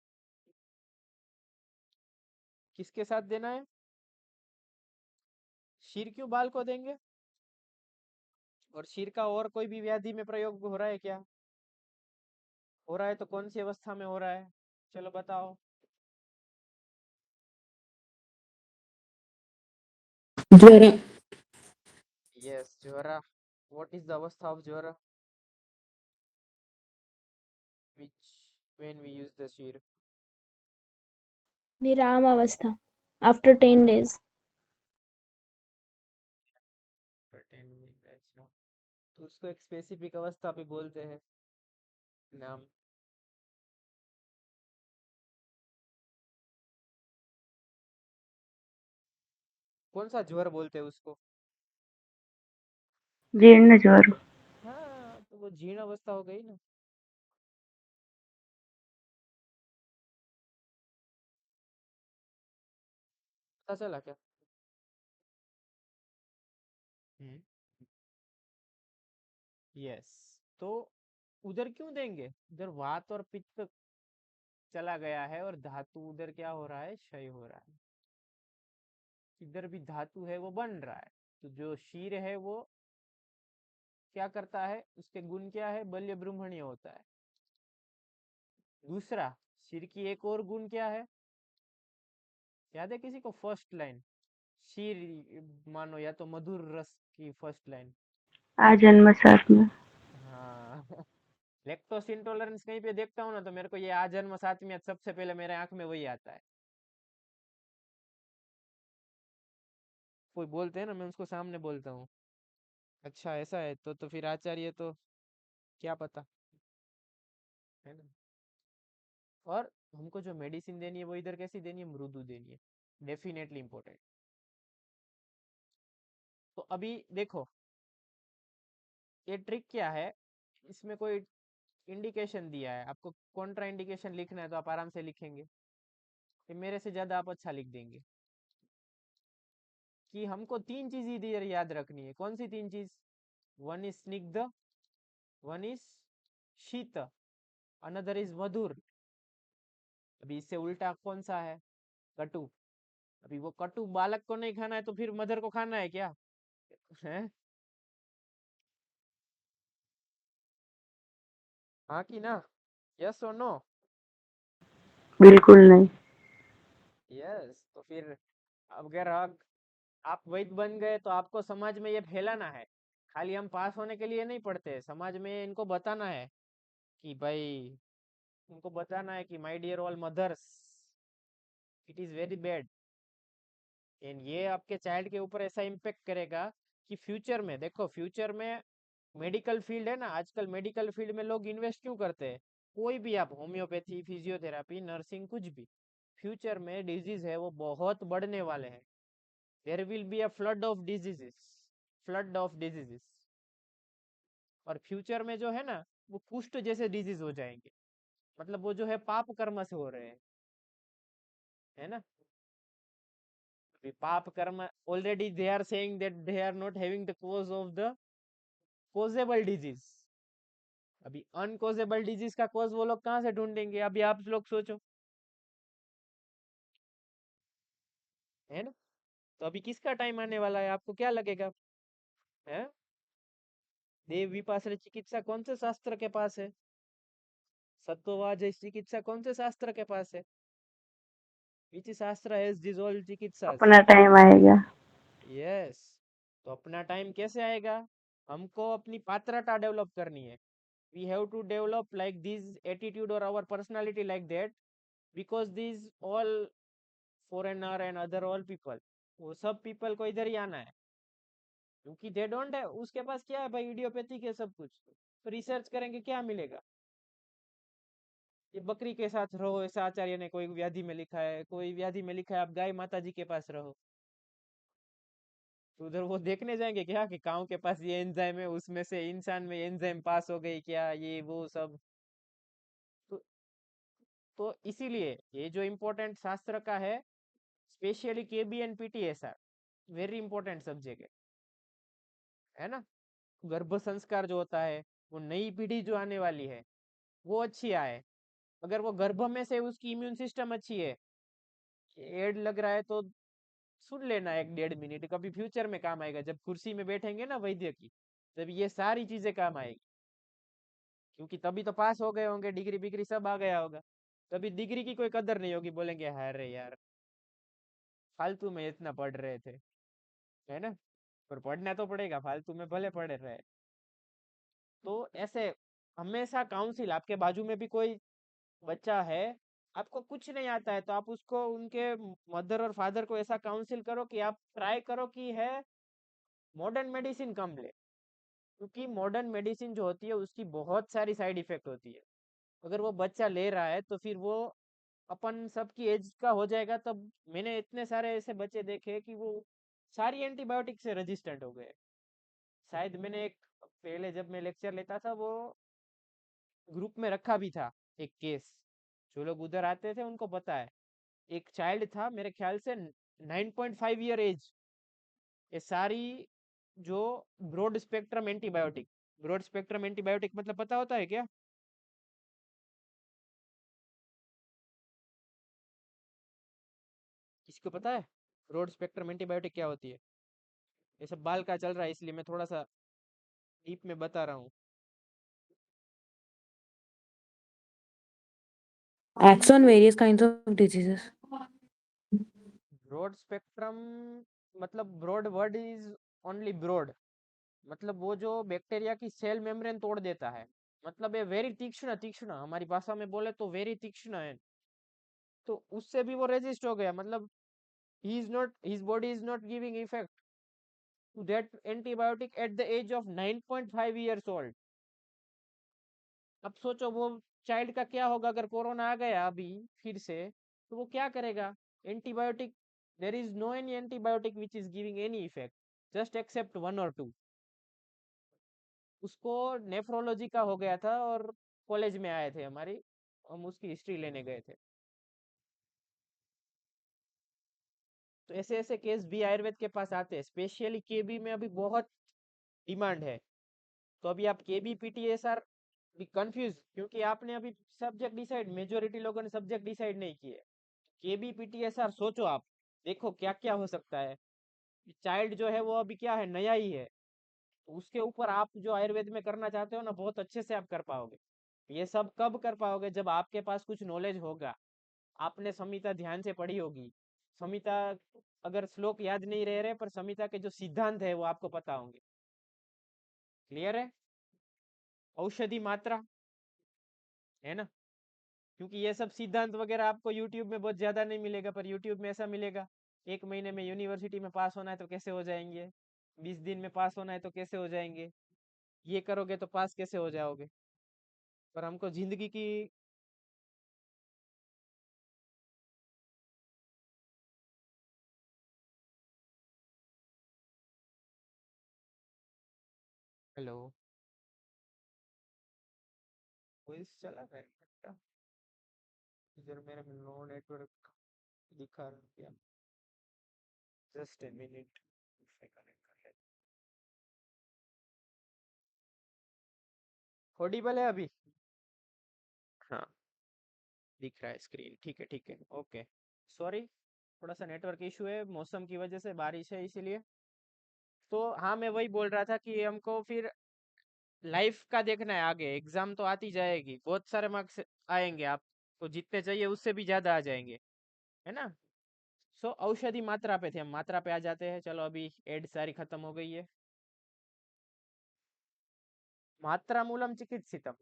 किसके साथ देना है, शीर क्यों बाल को देंगे, और शीर का और कोई भी व्याधि में प्रयोग हो रहा है क्या, हो रहा है तो कौन सी अवस्था में हो रहा है, चलो बताओ। ज्वर, यस ज्वरा, व्हाट इज द अवस्था ऑफ ज्वरा, which when we use the शीर, विराम अवस्था, आफ्टर 10 days. अच्छा, तो उसको एक स्पेसिफिक अवस्था पे बोलते हैं, नाम कौन सा ज्वर बोलते हैं उसको, जीर्ण ज्वर। हाँ तो वो जीर्ण अवस्था हो गई ना। पता चला क्या, हम्म, यस। तो उधर क्यों देंगे, उधर वात और पित्त चला गया है और धातु उधर क्या हो रहा है, क्षय हो रहा है, इधर भी धातु है वो बन रहा है। तो जो शीर है वो क्या करता है, उसके गुण क्या है, बल्य ब्रह्मण्य होता है। दूसरा, शीर की एक और गुण क्या है, याद है किसी को, फर्स्ट लाइन शीर मानो या तो मधुर रस की फर्स्ट लाइन, आजन्म साथ में। हाँ लैक्टोस इंटॉलरेंस कहीं पे देखता हूँ ना तो मेरे को ये आजन्म सात्वियत सबसे पहले मेरे आंख में वही आता है। कोई बोलते हैं ना, मैं उसको सामने बोलता हूँ, अच्छा ऐसा है तो फिर आचार्य तो क्या पता, है ना। और हमको जो मेडिसिन देनी है वो इधर कैसी देनी है, मृदु देनी है, डेफिनेटली इंपॉर्टेंट। तो अभी देखो ये ट्रिक क्या है, इसमें कोई इंडिकेशन दिया है, आपको कॉन्ट्रा इंडिकेशन लिखना है तो आप आराम से लिखेंगे, कि मेरे से ज्यादा आप अच्छा लिख देंगे। कि हमको तीन चीज इधर याद रखनी है, कौन सी तीन चीज, वन इज स्निग्ध, वन इज शीत, अनदर इज मधुर। अभी इससे उल्टा कौन सा है, कटु। अभी वो कटु बालक को नहीं खाना है तो फिर मदर को खाना है क्या, है हाँ कि ना, यस और नो। बिल्कुल नहीं। यस, तो फिर अगर आप वैद्य बन गए तो आपको समाज में ये फैलाना है। खाली हम पास होने के लिए नहीं पढ़ते, समाज में इनको बताना है कि भाई, उनको बताना है कि my dear all mothers, it is very bad. And ये आपके चाइल्ड के ऊपर ऐसा इम्पेक्ट करेगा कि फ्यूचर में, देखो फ्यूचर में मेडिकल फील्ड है ना, आजकल मेडिकल फील्ड में लोग इन्वेस्ट क्यों करते हैं? कोई भी आप होम्योपैथी, फिजियोथेरापी, नर्सिंग, कुछ भी, फ्यूचर में डिजीज है वो बहुत बढ़ने वाले हैं। There will be a flood of diseases. और फ्यूचर में जो है ना, वो कुष्ठ जैसे डिजीज हो जाएंगे। मतलब वो जो है पाप कर्म से हो रहे हैं, है ना। अभी पाप कर्म already they are saying that they are not having the cure of the curable disease. अभी अनकोजेबल डिजीज का कोज वो लोग कहाँ से ढूंढेंगे? अभी आप लोग सोचो, है ना। तो अभी किसका टाइम आने वाला है, आपको क्या लगेगा? है, देव विपाश्रय चिकित्सा कौन से शास्त्र के पास है? सत्ववाद चिकित्सा कौन से शास्त्र के पास है? विच शास्त्र हैज दिस ऑल चिकित्सा? अपना टाइम आएगा। यस। तो अपना टाइम कैसे आएगा? हमको अपनी पात्रता डेवलप करनी है। We have to develop like this attitude और our personality like that, because this all foreigner and other all people, वो सब पीपल को इधर ही आना है, क्योंकि दे डोंट है, उसके पास क्या है भाई, इडियोपैथिक है सब कुछ। तो रिसर्च करेंगे क्या मिलेगा? ये बकरी के साथ रहो, ऐसा आचार्य ने कोई व्याधि में लिखा है, कोई व्याधि में लिखा है आप गाय माता जी के पास रहो। तो उधर वो देखने जाएंगे क्या कि काऊ के पास ये एंजाइम है, उसमें से इंसान में एंजाइम पास हो गई क्या, ये वो सब। तो, तो इसीलिए ये जो इम्पोर्टेंट शास्त्र का है, specially KB and PTSR, very important subject है ना। गर्भ संस्कार जो होता है, वो नई पीढ़ी जो आने वाली है वो अच्छी आए। अगर वो गर्भ में से उसकी इम्यून सिस्टम अच्छी है, एड लग रहा है तो सुन लेना 1-1.5 मिनट, कभी फ्यूचर में काम आएगा, जब कुर्सी में बैठेंगे ना वैद्य की, तब ये सारी चीजें काम आएगी। क्योंकि तभी तो पास हो गए होंगे, डिग्री बिग्री सब आ गया होगा, तभी डिग्री की कोई कदर नहीं होगी, बोलेंगे अरे यार फालतू में इतना पढ़ रहे थे, है ना। पर पढ़ना तो पड़ेगा, फालतू में भले पढ़े रहे। तो ऐसे हमेशा काउंसिल, आपके बाजू में भी कोई बच्चा है, आपको कुछ नहीं आता है, तो आप उसको, उनके मदर और फादर को ऐसा काउंसिल करो कि आप ट्राई करो कि है मॉडर्न मेडिसिन कम ले। क्योंकि मॉडर्न मेडिसिन जो होती है उसकी बहुत सारी साइड इफेक्ट होती है। अगर वो बच्चा ले रहा है तो फिर वो अपन सबकी एज का हो जाएगा, तब मैंने इतने सारे ऐसे बच्चे देखे कि वो सारी एंटीबायोटिक से रेजिस्टेंट हो गए। शायद मैंने एक, पहले जब मैं लेक्चर लेता था, वो ग्रुप में रखा भी था एक केस, जो लोग उधर आते थे उनको पता है। एक चाइल्ड था मेरे ख्याल से 9.5 ईयर एज, ये सारी जो ब्रॉड स्पेक्ट्रम एंटीबायोटिक मतलब पता होता है क्या? किसको पता है ब्रॉड स्पेक्ट्रम एंटीबायोटिक क्या होती है? ये सब बाल का चल रहा है इसलिए मैं थोड़ा सा डीप में बता रहा हूँ। Acts on various kinds of diseases. Broad spectrum मतलब, broad word is only broad, मतलब वो जो बैक्टीरिया की सेल मेम्ब्रेन तोड़ देता है, मतलब ये वेरी तीक्ष्ण, तीक्ष्ण हमारी भाषा में बोले तो वेरी तीक्ष्ण है। तो उससे भी वो रेजिस्ट हो गया, मतलब he is not, his body is not giving effect to that antibiotic at the age of 9.5 years old. अब सोचो वो चाइल्ड का क्या होगा अगर कोरोना आ गया अभी फिर से, तो वो क्या करेगा? Antibiotic, there is no any antibiotic which is giving any effect, just except 1 or 2। उसको नेफ्रोलॉजी का हो गया था और कॉलेज में आए थे हमारी, हम उसकी हिस्ट्री लेने गए थे। तो ऐसे ऐसे केस भी आयुर्वेद के पास आते हैं, स्पेशली केबी में अभी बहुत डिमांड है। तो अभी आप केबी पीटीएसआर भी कंफ्यूज, क्योंकि आपने अभी सब्जेक्ट डिसाइड, मेजोरिटी लोगों ने सब्जेक्ट डिसाइड नहीं किए। केबी पीटीएसआर सोचो आप, देखो क्या क्या हो सकता है। चाइल्ड जो है वो अभी क्या है, नया ही है, तो उसके ऊपर आप जो आयुर्वेद में करना चाहते हो ना, बहुत अच्छे से आप कर पाओगे। ये सब कब कर पाओगे? जब आपके पास कुछ नॉलेज होगा, आपने संहिता ध्यान से पढ़ी होगी, समिता, अगर श्लोक याद नहीं रह रहे पर समिता के जो सिद्धांत है वो आपको पता होंगे। क्लियर है? औषधि मात्रा, है ना? क्योंकि ये सब सिद्धांत वगैरह आपको यूट्यूब में बहुत ज्यादा नहीं मिलेगा, पर यूट्यूब में ऐसा मिलेगा, 1 महीने में यूनिवर्सिटी में पास होना है तो कैसे हो जाएंगे, 20 दिन में पास होना है तो कैसे हो जाएंगे, ये करोगे तो पास कैसे हो जाओगे। पर हमको जिंदगी की, हेलो, वॉइस चला रहा है क्या? इधर मेरे में नो नेटवर्क दिखा रहा है। जस्ट ए मिनट, कनेक्ट कर ले। ऑडिबल है अभी? हाँ, दिख रहा है स्क्रीन, ठीक है ठीक है, ओके। सॉरी, थोड़ा सा नेटवर्क इशू है, मौसम की वजह से, बारिश है इसीलिए। तो हाँ, मैं वही बोल रहा था कि हमको फिर लाइफ का देखना है आगे। एग्जाम तो आती जाएगी, बहुत सारे मार्क्स आएंगे, आपको जितने चाहिए उससे भी ज्यादा आ जाएंगे, है ना? सो औषधि मात्रा पे थे हम, मात्रा पे आ जाते हैं। चलो, अभी एड सारी खत्म हो गई है। मात्रा मूलम चिकित्सितम,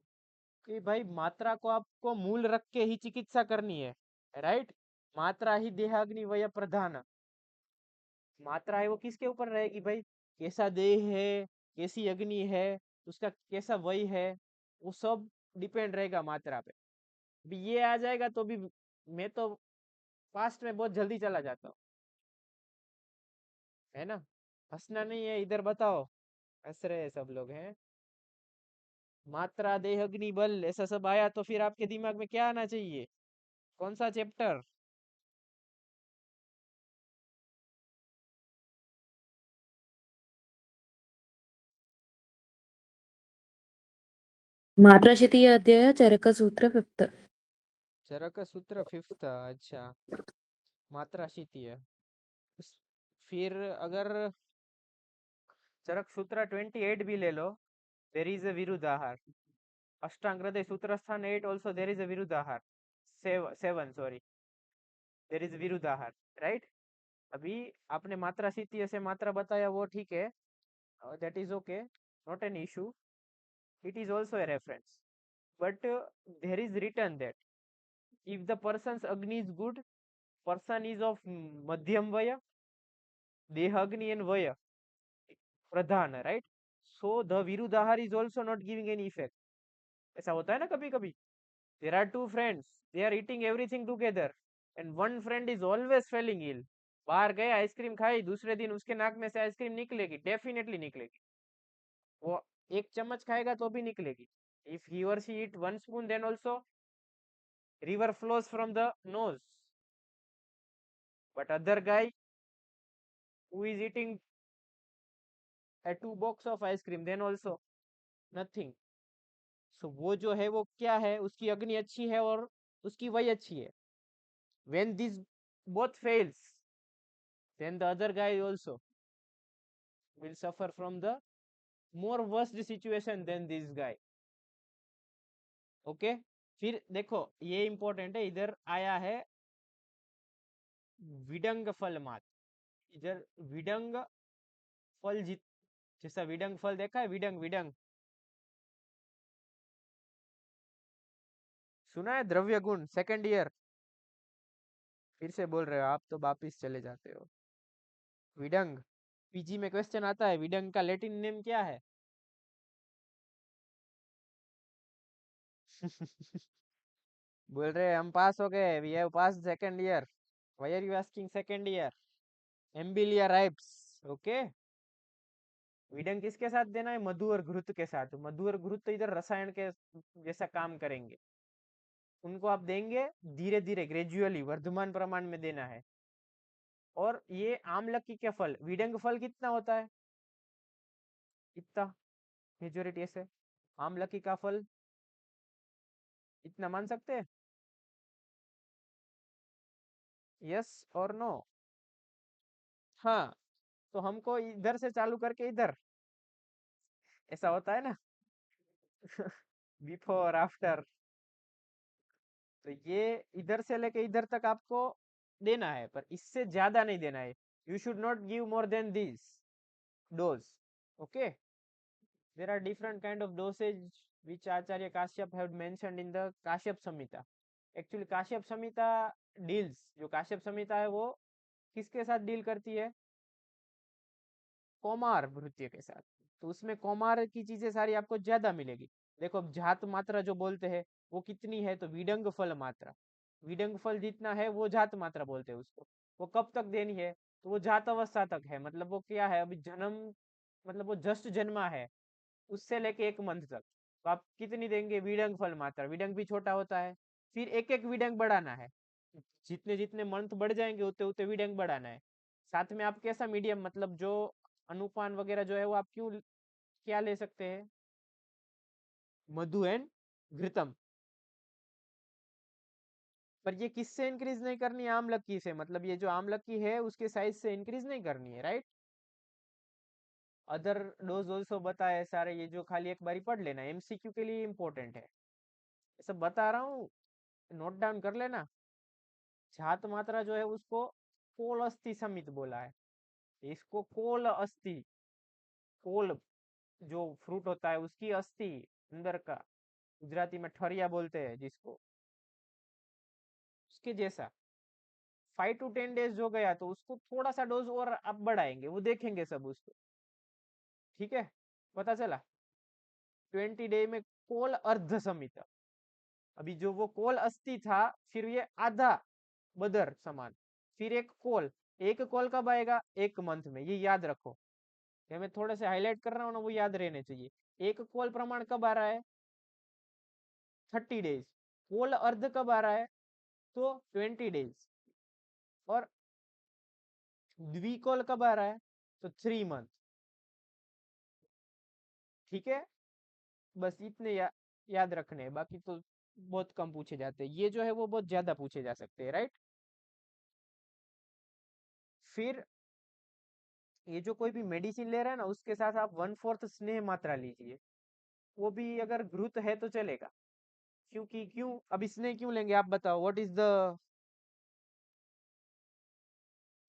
कि भाई मात्रा को आपको मूल रख के ही चिकित्सा करनी है, राइट? मात्रा ही देहाग्नि वय प्रधान। मात्रा है वो किसके ऊपर रहेगी भाई? कैसा देह है, कैसी अग्नि है, उसका कैसा वय है, वो सब डिपेंड रहेगा मात्रा पे। अभी ये आ जाएगा तो भी मैं तो पास्ट में बहुत जल्दी चला जाता हूँ, है ना? हंसना नहीं है इधर, बताओ। हंस रहे हैं सब लोग हैं। मात्रा देह अग्नि बल ऐसा सब आया तो फिर आपके दिमाग में क्या आना चाहिए? कौन सा चैप्टर? मात्राशितीय अध्याय चरक सूत्र 5th। चरक सूत्र 5th, अच्छा। मात्रा शीतीय। फिर अगर चरक सूत्र 28 भी ले लो, देर इज ए विरुद्धाहार। अष्टांग हृदय सूत्र स्थान 8 ऑल्सो देर इज ए विरुद्धाहार। 7, सॉरी, देर इज विरुद्धाहार, राइट? अभी आपने मात्रा शीतीय से मात्रा बताया, वो ठीक है, that is okay, not an issue, it is also a reference. But there is return that if the person's agni is good, person is of madhyam vaya, deha agni and vaya pradhan, right? So the virudahar is also not giving any effect. ऐसा होता है ना कभी कभी। there are two friends, they are eating everything together and one friend is always falling ill। बाहर गए, ice cream खाई, दूसरे दिन उसके नाक में से आइसक्रीम निकलेगी, डेफिनेटली निकलेगी। वो एक चम्मच खाएगा तो भी निकलेगी। if he or she eat 1 spoon, then also river flows from the nose। but other guy who is eating a 2 box of ice cream, then also nothing। so वो जो है वो क्या है, उसकी अग्नि अच्छी है और उसकी वही अच्छी है। when this both fails, then the other guy also will suffer from the more worst situation than this guy। Okay, फिर देखो ये इंपॉर्टेंट है, इधर आया है विडंग फल मात। इधर विडंग फल जीत, जैसा विडंग फल देखा है, विडंग विडंग सुना है? द्रव्य गुण, सेकंड ईयर। फिर से बोल रहे हो आप तो वापिस चले जाते हो। विडंग, पीजी में क्वेश्चन आता है, विडंग का लैटिन नेम क्या है? बोल रहे हैं हम पास हो गए, we have pass second year. Why are you asking second year? Embelia ribes, okay. विडंग किसके साथ देना है? मधु और घृत के साथ। मधु और घृत तो इधर रसायन के जैसा काम करेंगे, उनको आप देंगे धीरे धीरे, ग्रेजुअली, वर्धमान प्रमाण में देना है। और ये आमलकी के फल, विडंग फल कितना होता है? इतना, मेजोरिटी ऐसे। आमलकी का फल इतना मान सकते हैं? यस और नो? हाँ, तो हमको इधर से चालू करके इधर, ऐसा होता है ना। बिफोर आफ्टर, तो ये इधर से लेके इधर तक आपको देना है, पर इससे ज्यादा नहीं देना है। You should not give more than this dose. Okay, there are different kind of dosage which Acharya Kashyap have mentioned in the Kashyap Samhita. Actually Kashyap Samhita deals, जो काश्यप संहिता है वो किसके साथ डील करती है? कौमार भृत्य के साथ। तो उसमें कौमार की चीजें सारी आपको ज्यादा मिलेगी। देखो अब जात मात्रा जो बोलते हैं वो कितनी है, तो विडंग फल मात्रा, विडंग फल जितना है वो जात मात्रा बोलते हैं उसको। वो कब तक देनी है, तो वो जात अवस्था तक है, मतलब वो क्या है, अभी जन्म, मतलब वो जस्ट जन्मा है, उससे लेके 1 मंथ तक। तो आप कितनी देंगे? विडंग फल मात्रा, विडंग भी छोटा होता है, फिर एक एक विडंग बढ़ाना है, जितने जितने मंथ बढ़ जाएंगे उतने उतने विडंग बढ़ाना है। साथ में आप कैसा मीडियम, मतलब जो अनुपान वगैरह जो है वो आप क्यों क्या ले सकते हैं? मधु एंड घृतम। पर ये किससे इंक्रीज नहीं करनी है? आमलकी से, मतलब ये जो आमलकी है उसके साइज से इंक्रीज नहीं करनी है, राइट। अदर डोज ऑल्सो बताए सारे, ये जो खाली एक बारी पढ़ लेना, एमसीक्यू के लिए इंपॉर्टेंट है, ये सब बता रहा हूँ, नोट डाउन कर लेना। छात मात्रा जो है उसको कोल अस्थि समित बोला है, इसको कोल अस्थि, कोल जो फ्रूट होता है उसकी अस्थि अंदर का, गुजराती में ठरिया बोलते हैं जिसको, उसके जैसा 5 to 10 डेज जो गया तो उसको थोड़ा सा डोज और आप बढ़ाएंगे, वो देखेंगे सब उसको। ठीक है, पता चला। 20 डे में कोल अर्ध समित, अभी जो वो कोल अस्थि था, फिर ये आधा बदर समान, फिर एक कोल, एक कोल कब आएगा? 1 मंथ में, ये याद रखो, ये मैं थोड़े से हाईलाइट कर रहा हूँ ना, वो याद रहने चाहिए। एक कोल प्रमाण कब आ रहा है? 30 डेज। कोल अर्ध कब आ रहा है? तो 20 डेज। और द्विकोल कब आ रहा है? तो 3 मंथ। ठीक है, बस इतने याद रखने हैं, बाकी तो बहुत कम पूछे जाते हैं, ये जो है वो बहुत ज्यादा पूछे जा सकते हैं, राइट। फिर ये जो कोई भी मेडिसिन ले रहा है ना, उसके साथ आप 1/4 स्नेह मात्रा लीजिए, वो भी अगर घृत है तो चलेगा। क्योंकि क्यों अब स्नेह क्यों लेंगे, आप बताओ, व्हाट इज द,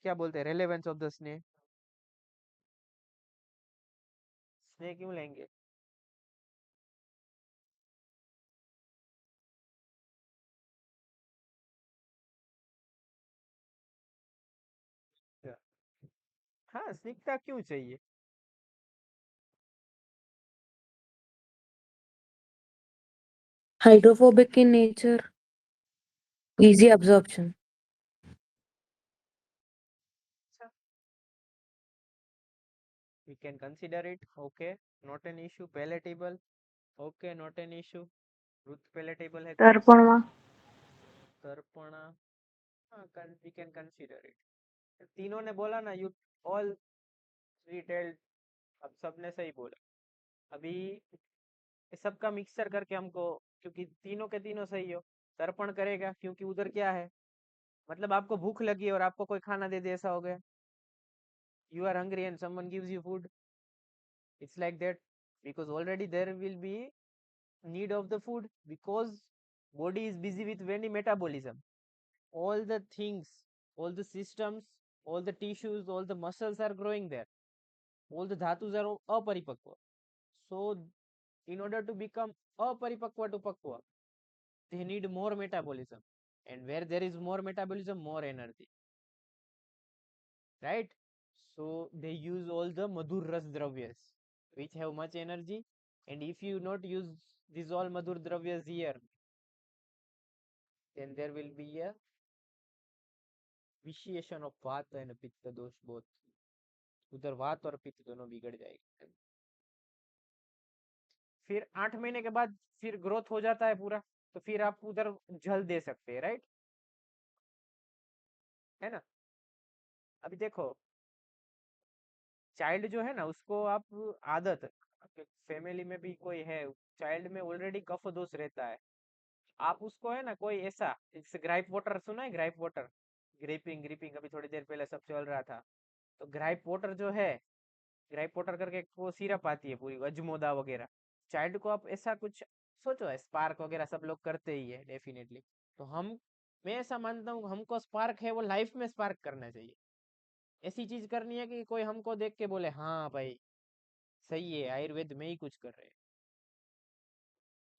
क्या बोलते हैं, रेलेवेंस ऑफ द स्नेह? स्नेह क्यों लेंगे? हाँ, स्निग्धता क्यों चाहिए? Hydrophobic in nature, easy absorption. We can consider it. Okay, not an issue. Palatable. Okay, not an issue. रुत palatable है तो तर्पणमा तर्पणा, हाँ, we can consider it. तीनों ने बोला ना, you all three told, अब सबने सही बोला। अभी ये सबका मिक्सचर करके हमको, क्योंकि तीनों के तीनों सही हो, तर्पण करेगा, क्योंकि उधर क्या है, मतलब आपको भूख लगी और आपको कोई खाना दे दे, ऐसा हो गया। You are hungry and someone gives you food. It's like that, because already there will be need of the food, because body is busy with many metabolism. All the things, all the systems, all the tissues, all the muscles are growing there. All the dhatus are aparipakva. So in order to become aparipakva to pakva, they need more metabolism. And where there is more metabolism, more energy. Right? So they use all the madhur ras dravyas, which have much energy. And if you not use these all madhur dravyas here, then there will be a vitiation of vata and pitta dosh both. उधर वात और पित्त दोनों बिगड़ जाएगी। फिर 8 महीने के बाद फिर ग्रोथ हो जाता है पूरा, तो फिर आप उधर जल दे सकते हैं, राइट, है ना। अभी देखो, चाइल्ड जो है ना उसको आप आदत, फैमिली में भी कोई है, चाइल्ड में ऑलरेडी कफ दोष रहता है, आप उसको है ना कोई ऐसा, जैसे ग्राइप वाटर सुना है, ग्राइप वाटर, ग्रेपिंग ग्रिपिंग अभी थोड़ी देर पहले सब चल रहा था, तो ग्राइप वाटर जो है, ग्राइप वाटर करके एक वो सिरप आती है पूरी, अजमोदा वगैरह, चाइल्ड को आप ऐसा कुछ सोचो है, स्पार्क वगैरह सब लोग करते ही है डेफिनेटली, तो हम मैं ऐसा मानता हूँ हमको स्पार्क है वो लाइफ में स्पार्क करना चाहिए। ऐसी चीज करनी है कि कोई हमको देख के बोले हाँ भाई सही है, आयुर्वेद में ही कुछ कर रहे हैं।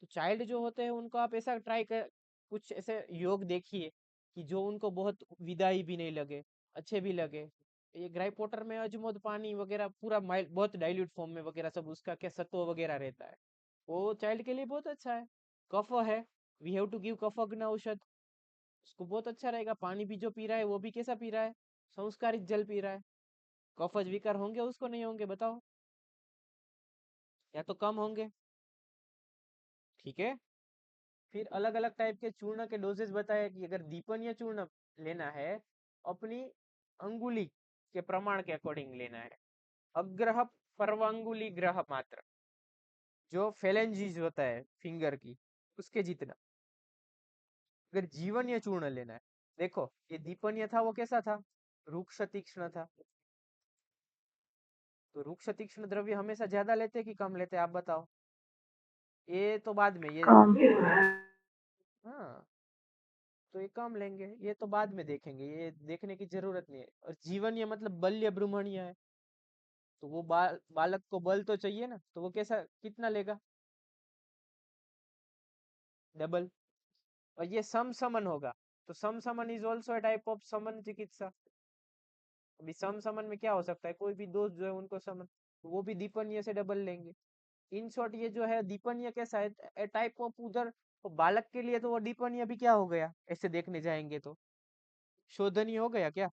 तो चाइल्ड जो होते हैं उनको आप ऐसा ट्राई कर, कुछ ऐसे योग देखिए कि जो उनको बहुत विदाई भी नहीं लगे, अच्छे भी लगे। ये ग्राई वाटर में अजमोद पानी वगैरह पूरा माइल्ड, बहुत डाइल्यूट फॉर्म में वगैरह सब उसका क्या सत्व वगैरह रहता है, वो चाइल्ड के लिए बहुत अच्छा है। कफ है, वी हैव टू गिव कफग्न औषध, उसको बहुत अच्छा रहेगा। पानी भी जो पी रहा है वो भी कैसा पी रहा है, संस्कारित जल पी रहा है। कफज विकार होंगे उसको, नहीं होंगे बताओ, या तो कम होंगे। ठीक है। फिर अलग अलग टाइप के चूर्ण के डोजेज बताया कि अगर दीपनीय चूर्ण लेना है, अपनी अंगुली के प्रमाण के अकॉर्डिंग लेना है। अग्रह पर्वांगुली ग्रह मात्र, जो फेलेंजीज होता है फिंगर की, उसके जितना। अगर जीवनीय चूर्ण लेना है, देखो ये दीपनीय था वो कैसा था, रुक्ष तीक्ष्ण था। तो रुक्ष तीक्ष्ण द्रव्य हमेशा ज्यादा लेते हैं कि कम लेते हैं, आप बताओ। ये तो बाद में ये, कम। हाँ, तो ये कम लेंगे, ये तो बाद में देखेंगे, ये देखने की जरूरत नहीं है। और जीवन ये मतलब बल्य ब्रूमणीय है, तो वो बालक को बल तो चाहिए ना, तो वो कैसा कितना लेगा, डबल। और ये सम समन होगा, तो सम समन is also a type of समन चिकित्सा। अभी सम समन में क्या हो सकता है, कोई भी दोष जो है उनको समन, तो वो भी दीपनीय से डबल लेंगे। इन शॉर्ट ये जो है दीपनीय कैसा है, ए टाइप ऑफ उधर, तो बालक के लिए तो वो दीपनीय भी क्या हो गया, ऐसे देखने जाएंगे तो शोधनीय हो गया क्या,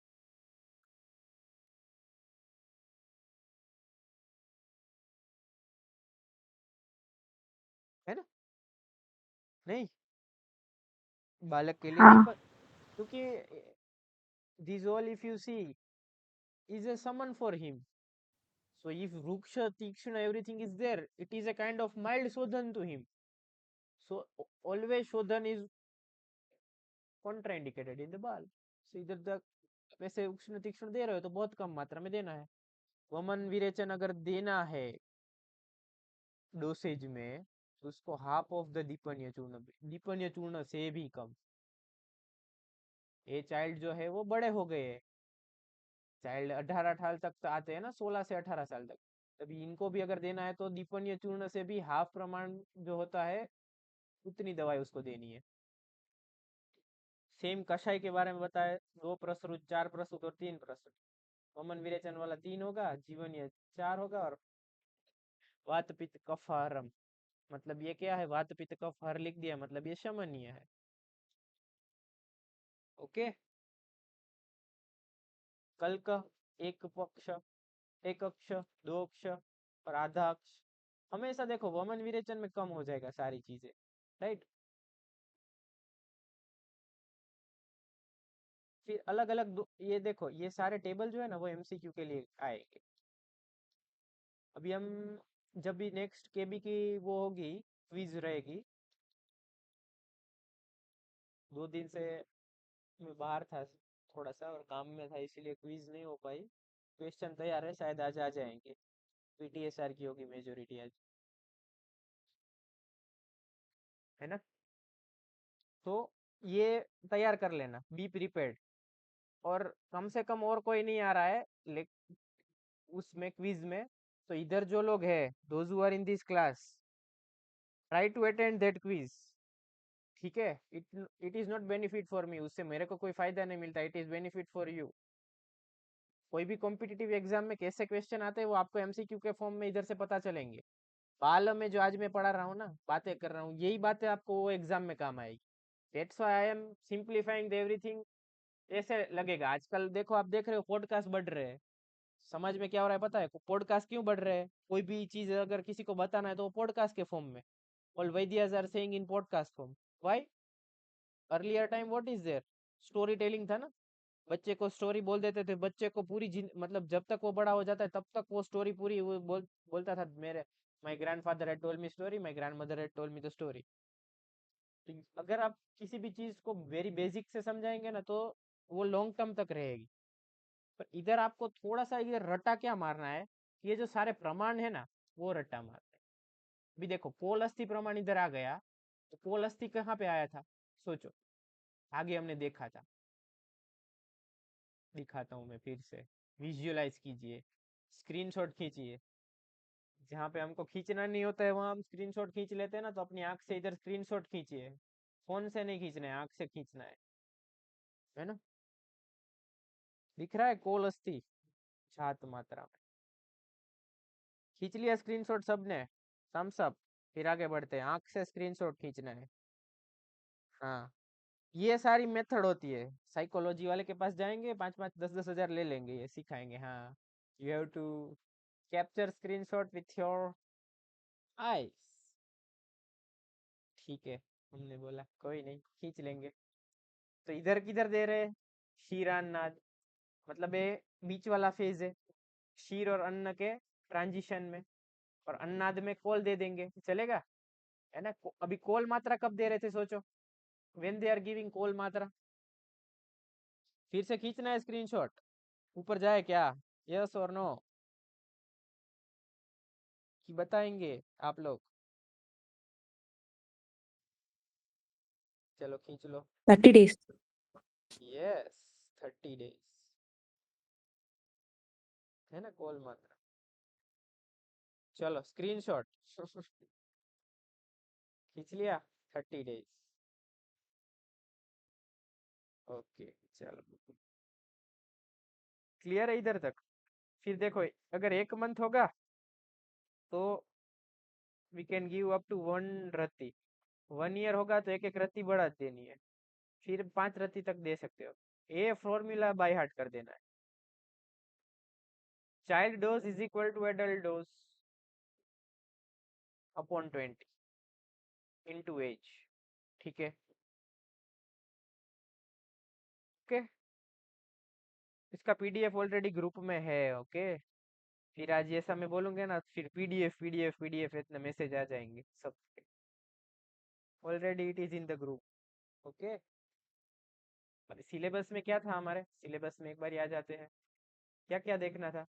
है ना, नहीं। बालक के लिए हाँ। दीपक, क्योंकि this all if you see is a summon for him. So if ruksha tikshna everything is there, it is a kind of mild shodhan to him. So always shodhan is contraindicated in the bal. So इधर तक वैसे उष्ण तीक्ष्ण दे रहे हो तो बहुत कम मात्रा में देना है। वमन विरेचन अगर देना है डोसेज में, तो उसको हाफ ऑफ द दीपनीय चूर्ण, दीपनीय चूर्ण से भी कम। ये चाइल्ड जो है वो बड़े हो गए हैं, चाइल्ड 18 साल तक तो आते हैं ना, 16 से 18 साल तक। तभी इनको भी अगर देना है तो दीपनीय चूर्ण से भी हाफ प्रमाण जो होता है उतनी दवाई उसको देनी है। सेम कषाय के बारे में बताए, 2 प्रसरुत, 4 प्रसुत और 3 प्रसुत। वमन विरेचन वाला 3 होगा, जीवनीय 4 होगा, और वात पित्त कफ हरम, मतलब ये क्या है, वात पित्त कफ हर लिख दिया, मतलब ये शमनीय है। ओके। कल का एक पक्ष, एक अक्ष, 2 अक्ष और आधा अक्ष, हमेशा देखो वमन विरेचन में कम हो जाएगा सारी चीजें, राइट। फिर अलग अलग ये देखो, ये सारे टेबल जो है ना वो एमसीक्यू के लिए आएंगे। अभी हम जब भी नेक्स्ट केबी की वो होगी, क्विज रहेगी, 2 दिन से मैं बाहर था थोड़ा सा और काम में था, इसीलिए क्विज नहीं हो पाई। क्वेश्चन तैयार है, शायद आज आ जाएंगे। पीटीएसआर की होगी मेजोरिटी आज, है ना। तो ये तैयार कर लेना, बी प्रिपेयर्ड। और कम से कम और कोई नहीं आ रहा है उसमें क्विज में, तो इधर जो लोग हैं, those who are in this class, try to attend that quiz. ठीक है, it is not benefit for me, उससे मेरे को कोई फायदा नहीं मिलता, it is benefit for you. कोई भी कॉम्पिटिटिव एग्जाम में कैसे क्वेश्चन आते हैं वो आपको एमसीक्यू के फॉर्म में इधर से पता चलेंगे। बाल में जो आज मैं पढ़ा रहा हूँ ना, बातें कर रहा हूँ, यही बातें आपको वो एग्जाम में काम आएगी। That's why I am simplifying everything. ऐसे लगेगा, आजकल देखो आप देख रहे हो पॉडकास्ट बढ़ रहे हैं, समझ में क्या हो रहा है पता है, पॉडकास्ट क्यों बढ़ रहे हैं, कोई भी चीज अगर किसी को बताना है तो वो पॉडकास्ट के फॉर्म में, ऑल वैद्यास are saying in podcast form. Why, earlier time what is there, story telling था ना, बच्चे को स्टोरी बोल देते थे, बच्चे को पूरी मतलब जब तक वो बड़ा हो जाता है तब तक वो स्टोरी पूरी वो बोलता था, मेरे my grandfather had told me story, my grandmother had told me the story. तो अगर आप किसी भी चीज को वेरी बेसिक से समझाएंगे ना, तो वो लॉन्ग टर्म तक रहेगी। पर इधर आपको थोड़ा सा इधर रट्टा क्या मारना है, ये जो सारे प्रमाण है ना, वो रट्टा मारना है। अभी देखो पोल अस्थि प्रमाण इधर आ गया, तो पोल अस्थि कहाँ पे आया था, सोचो। आगे हमने देखा था, दिखाता हूँ मैं फिर से। विजुअलाइज कीजिए, स्क्रीनशॉट खींचिए। जहाँ पे हमको खींचना नहीं होता है वहाँ हम स्क्रीनशॉट खींच लेते हैं ना, तो अपनी आंख से इधर स्क्रीनशॉट खींचिए। फोन से नहीं खींचना है, आंख से खींचना है ना। दिख रहा है कोल अस्थि छात मात्रा में। खींच लिया स्क्रीनशॉट सबने, थम्स अप। फिर आगे बढ़ते हैं, आंख से स्क्रीनशॉट खींचना है। हाँ, ये सारी मेथड होती है। साइकोलॉजी वाले के पास जाएंगे, 5-5 10-10 हजार ले लेंगे, ये सिखाएंगे। हाँ, you have to capture screenshot with your eyes. ठीक है, हमने बोला कोई नहीं, खींच लेंगे। तो इधर किधर दे रहे हैं? शीरान्नाद, मतलब ये बीच वाला फेज है, शीर और अन्न के ट्रांजिशन में। और अन्नाद में कोल दे देंगे, चलेगा, है ना। अभी कोल मात्रा कब दे रहे थे सोचो, व्हेन दे आर गिविंग कोल मात्रा। फिर से खींचना है स्क्रीनशॉट, ऊपर जाए क्या? यस और नो कि बताएंगे आप लोग? चलो खींच लो। 30 days. यस, 30 डेज है ना कोल मात्रा। चलो स्क्रीनशॉट खींच लिया, 30 डेज। ओके, चलो क्लियर है इधर तक। फिर देखो, अगर 1 मंथ होगा तो we can give up to 1 रत्ती। 1 ईयर होगा तो एक एक रत्ती बढ़ा देनी है, फिर 5 रत्ती तक दे सकते हो। ये फॉर्मूला बाय हार्ट कर देना है। Child dose is equal to adult dose upon 20 into age. ठीक है, ओके। इसका पीडीएफ ऑलरेडी ग्रुप में है, ओके। फिर आज ऐसा मैं बोलूंगा ना, फिर पीडीएफ पीडीएफ पीडीएफ इतने मैसेज आ जाएंगे सब। Already it is in the group, okay. Syllabus में क्या था हमारे? सिलेबस में एक बार आ जाते हैं, क्या क्या देखना था?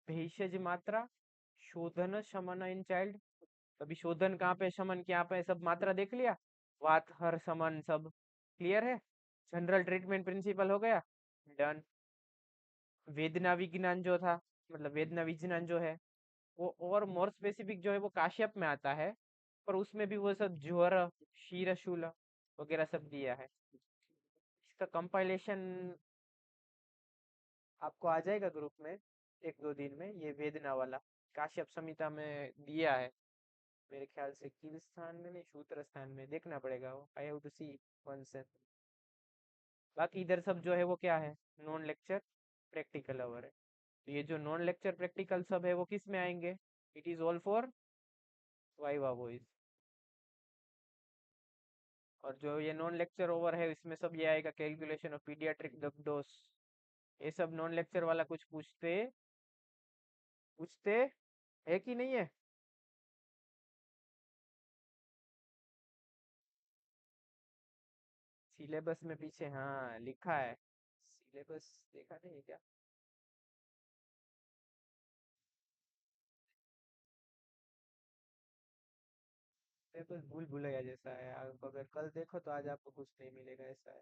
भेषज मात्रा, शोधन शमन इन चाइल्ड। अभी शोधन कहाँ पे, शमन क्या पे, सब मात्रा देख लिया। वात हर समन सब क्लियर है। जनरल ट्रीटमेंट प्रिंसिपल हो गया, डन। वेदना विज्ञान जो था, मतलब वेदना विज्ञान जो है वो और मोर स्पेसिफिक जो है वो काश्यप में आता है, पर उसमें भी वो सब ज्वर, शीरशूल वगैरह सब दिया है। इसका कंपाइलेशन आपको आ जाएगा ग्रुप में 1-2 दिन में। ये वेदना वाला काश्यप संहिता में दिया है मेरे ख्याल से, किल स्थान में नहीं, सूत्र स्थान में देखना पड़ेगा वो। I have to see one से। बाकी इधर सब जो है वो क्या है, नॉन लेक्चर प्रैक्टिकल अवर है। तो ये जो नॉन लेक्चर प्रैक्टिकल सब है वो किस में आएंगे? It is all for viva voice. और जो ये नॉन लेक्चर ओवर है इसमें सब ये आएगा, कैलकुलेशन ऑफ पीडियाट्रिक डोस। ये सब नॉन लेक्चर वाला कुछ पूछते पूछते है कि नहीं है? सिलेबस में पीछे हाँ लिखा है, सिलेबस देखा नहीं है क्या? सिलेबस भूल भुलैया जैसा है, आप अगर कल देखो तो आज आपको कुछ नहीं मिलेगा, ऐसा है।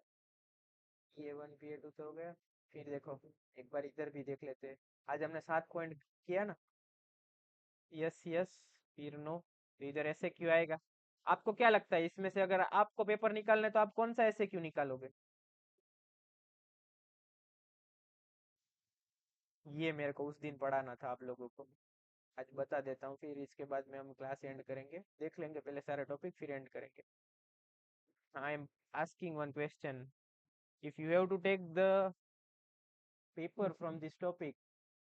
PA1 PA2 तो हो गया। फिर देखो, एक बार इधर भी देख लेते हैं। आज हमने 7 पॉइंट किया ना, यस यस, फिर नो। तो इधर ऐसे क्यों आएगा? आपको क्या लगता है इसमें से अगर आपको पेपर निकालना है तो आप कौन सा ऐसे क्यों निकालोगे? ये मेरे को उस दिन पढ़ाना था आप लोगों को, आज बता देता हूँ। फिर इसके बाद में हम क्लास एंड करेंगे, देख लेंगे पहले सारा टॉपिक फिर एंड करेंगे। I am asking one question, if you have to take the paper from this topic,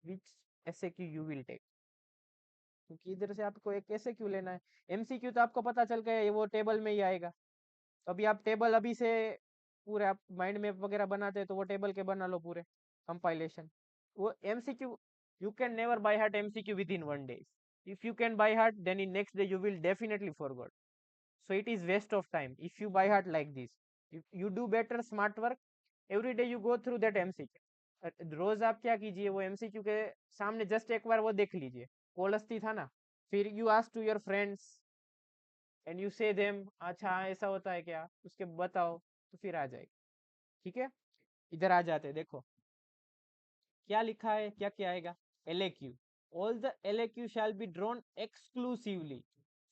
which SAQ you will take? क्योंकि इधर से आपको एक एसएक्यू लेना है। एमसीक्यू तो आपको पता चल गया, ये वो टेबल में ही आएगा। तो अभी आप टेबल अभी से पूरे आप माइंड मैप वगैरह बनाते हैं तो वो टेबल के बना लो पूरे, कंपाइलेशन। वो MCQ, you can never by heart MCQ within 1 day. If you can by heart then in next day you will definitely forgot. So it is waste of time if you by heart like this. You do better smart work, every day you go through that MCQ। रोज आप क्या कीजिए, वो MCQ के सामने just एक बार वो देख लीजिए। कोलस्ती था ना, फिर you ask to your friends, and you say them, अच्छा हाँ, ऐसा होता है क्या, उसके बताओ, तो फिर आ जाएगा। ठीक है, इधर आ जाते हैं, देखो क्या लिखा है, क्या क्या आएगा। LAQ, all the LAQ shall be drawn exclusively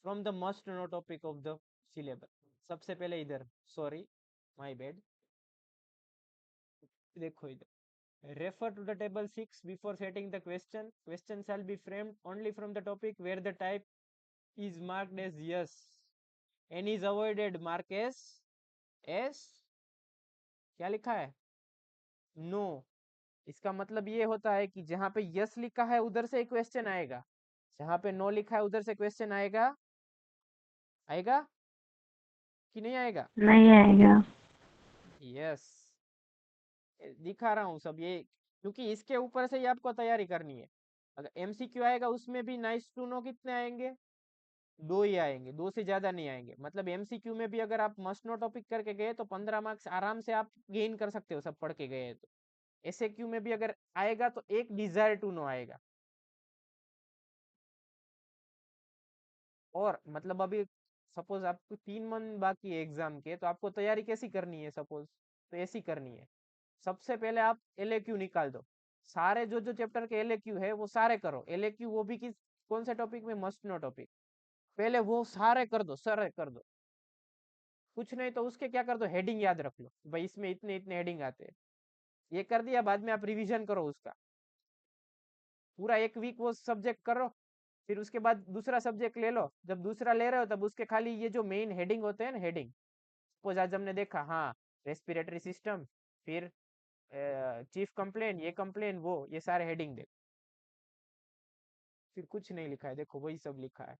from the must know topic of the syllabus। सबसे पहले इधर, सॉरी माय बैड, देखो इधर, refer to the table 6 before setting the question, question shall be framed only from the topic where the type is marked as yes and is avoided mark as क्या लिखा है, no. इसका मतलब ये होता है कि जहां पे यस लिखा है उधर से क्वेश्चन आएगा, जहां पे नो लिखा है उधर से क्वेश्चन आएगा, आएगा कि नहीं आएगा। नहीं आएगा। यस, दिखा रहा हूँ सब ये, क्योंकि इसके ऊपर से ही आपको तैयारी करनी है। अगर MCQ आएगा उसमें भी नाइस टू नो कितने आएंगे, 2 ही आएंगे, 2 से ज्यादा नहीं आएंगे। मतलब MCQ में भी अगर आप मस्ट नो टॉपिक करके गए तो 15 मार्क्स आराम से आप गेन कर सकते हो, सब पढ़ के गए तो। SAQ में भी अगर आएगा तो एक डिजायर टू नो आएगा। और मतलब अभी सपोज आपको 3 मंथ बाकी है एग्जाम के, तो आपको तैयारी कैसी करनी है, सपोज तो ऐसी करनी है। सबसे पहले आप LAQ निकाल दो, सारे जो जो चैप्टर के LAQ है वो सारे करो। LAQ वो भी किस कौन से टॉपिक में, मस्ट नो टॉपिक, पहले वो सारे कर दो, सारे कर दो। कुछ नहीं तो उसके क्या कर दो, हेडिंग याद रख लो, भाई इसमें इतने इतने हेडिंग आते हैं। ये कर दिया, बाद में आप रिवीजन करो उसका, पूरा एक वीक वो सब्जेक्ट करो। फिर उसके बाद दूसरा सब्जेक्ट ले लो, जब दूसरा ले रहे हो तब उसके खाली ये जो मेन हेडिंग होते हैं ना, हेडिंग, सपोज आज हमने देखा हाँ रेस्पिरेटरी सिस्टम, फिर चीफ कंप्लेन, ये कंप्लेन, वो ये सारे हेडिंग देखो। फिर कुछ नहीं लिखा है, देखो वही सब लिखा है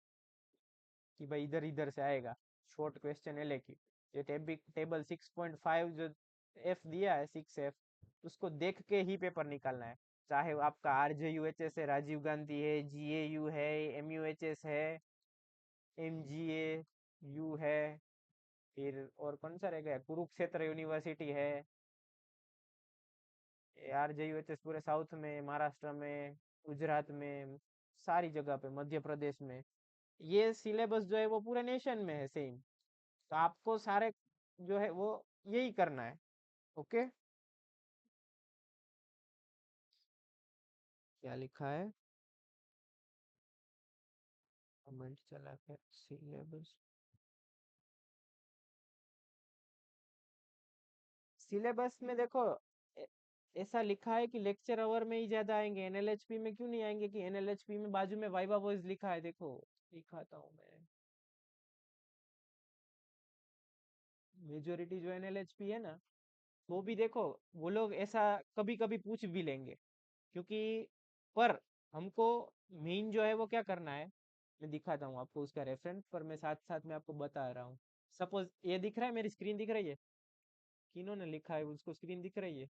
कि भाई इधर इधर से आएगा शॉर्ट क्वेश्चन LAQ। ये टेबल 6.5 जो F दिया है, 6F, उसको देख के ही पेपर निकालना है। चाहे वो आपका RJUHS है, राजीव गांधी है, GAU है, MUHS है, MGAU है, फिर और कौन सा रह गया, कुरुक्षेत्र यूनिवर्सिटी है। RJUHS पूरे साउथ में, महाराष्ट्र में, गुजरात में, सारी जगह पे, मध्य प्रदेश में। ये सिलेबस जो है वो पूरे नेशन में है सेम, तो आपको सारे जो है वो यही करना है। ओके, क्या लिखा है, कमेंट चला के सिलेबस, सिलेबस में देखो ए- ऐसा लिखा है कि लेक्चर अवर में ही ज्यादा आएंगे, NLHP में क्यों नहीं आएंगे, कि NLHP में बाजू में वाइवा वॉइस लिखा है, देखो दिखाता हूँ मैं। मेजोरिटी जो NLHP है ना, वो भी देखो, वो लोग ऐसा कभी कभी पूछ भी लेंगे, क्योंकि पर हमको मेन जो है वो क्या करना है, मैं दिखाता हूँ आपको उसका रेफरेंस, पर मैं साथ साथ में आपको बता रहा हूँ। सपोज ये दिख रहा है, मेरी स्क्रीन दिख रही है, किन्होंने लिखा है उसको स्क्रीन दिख रही है,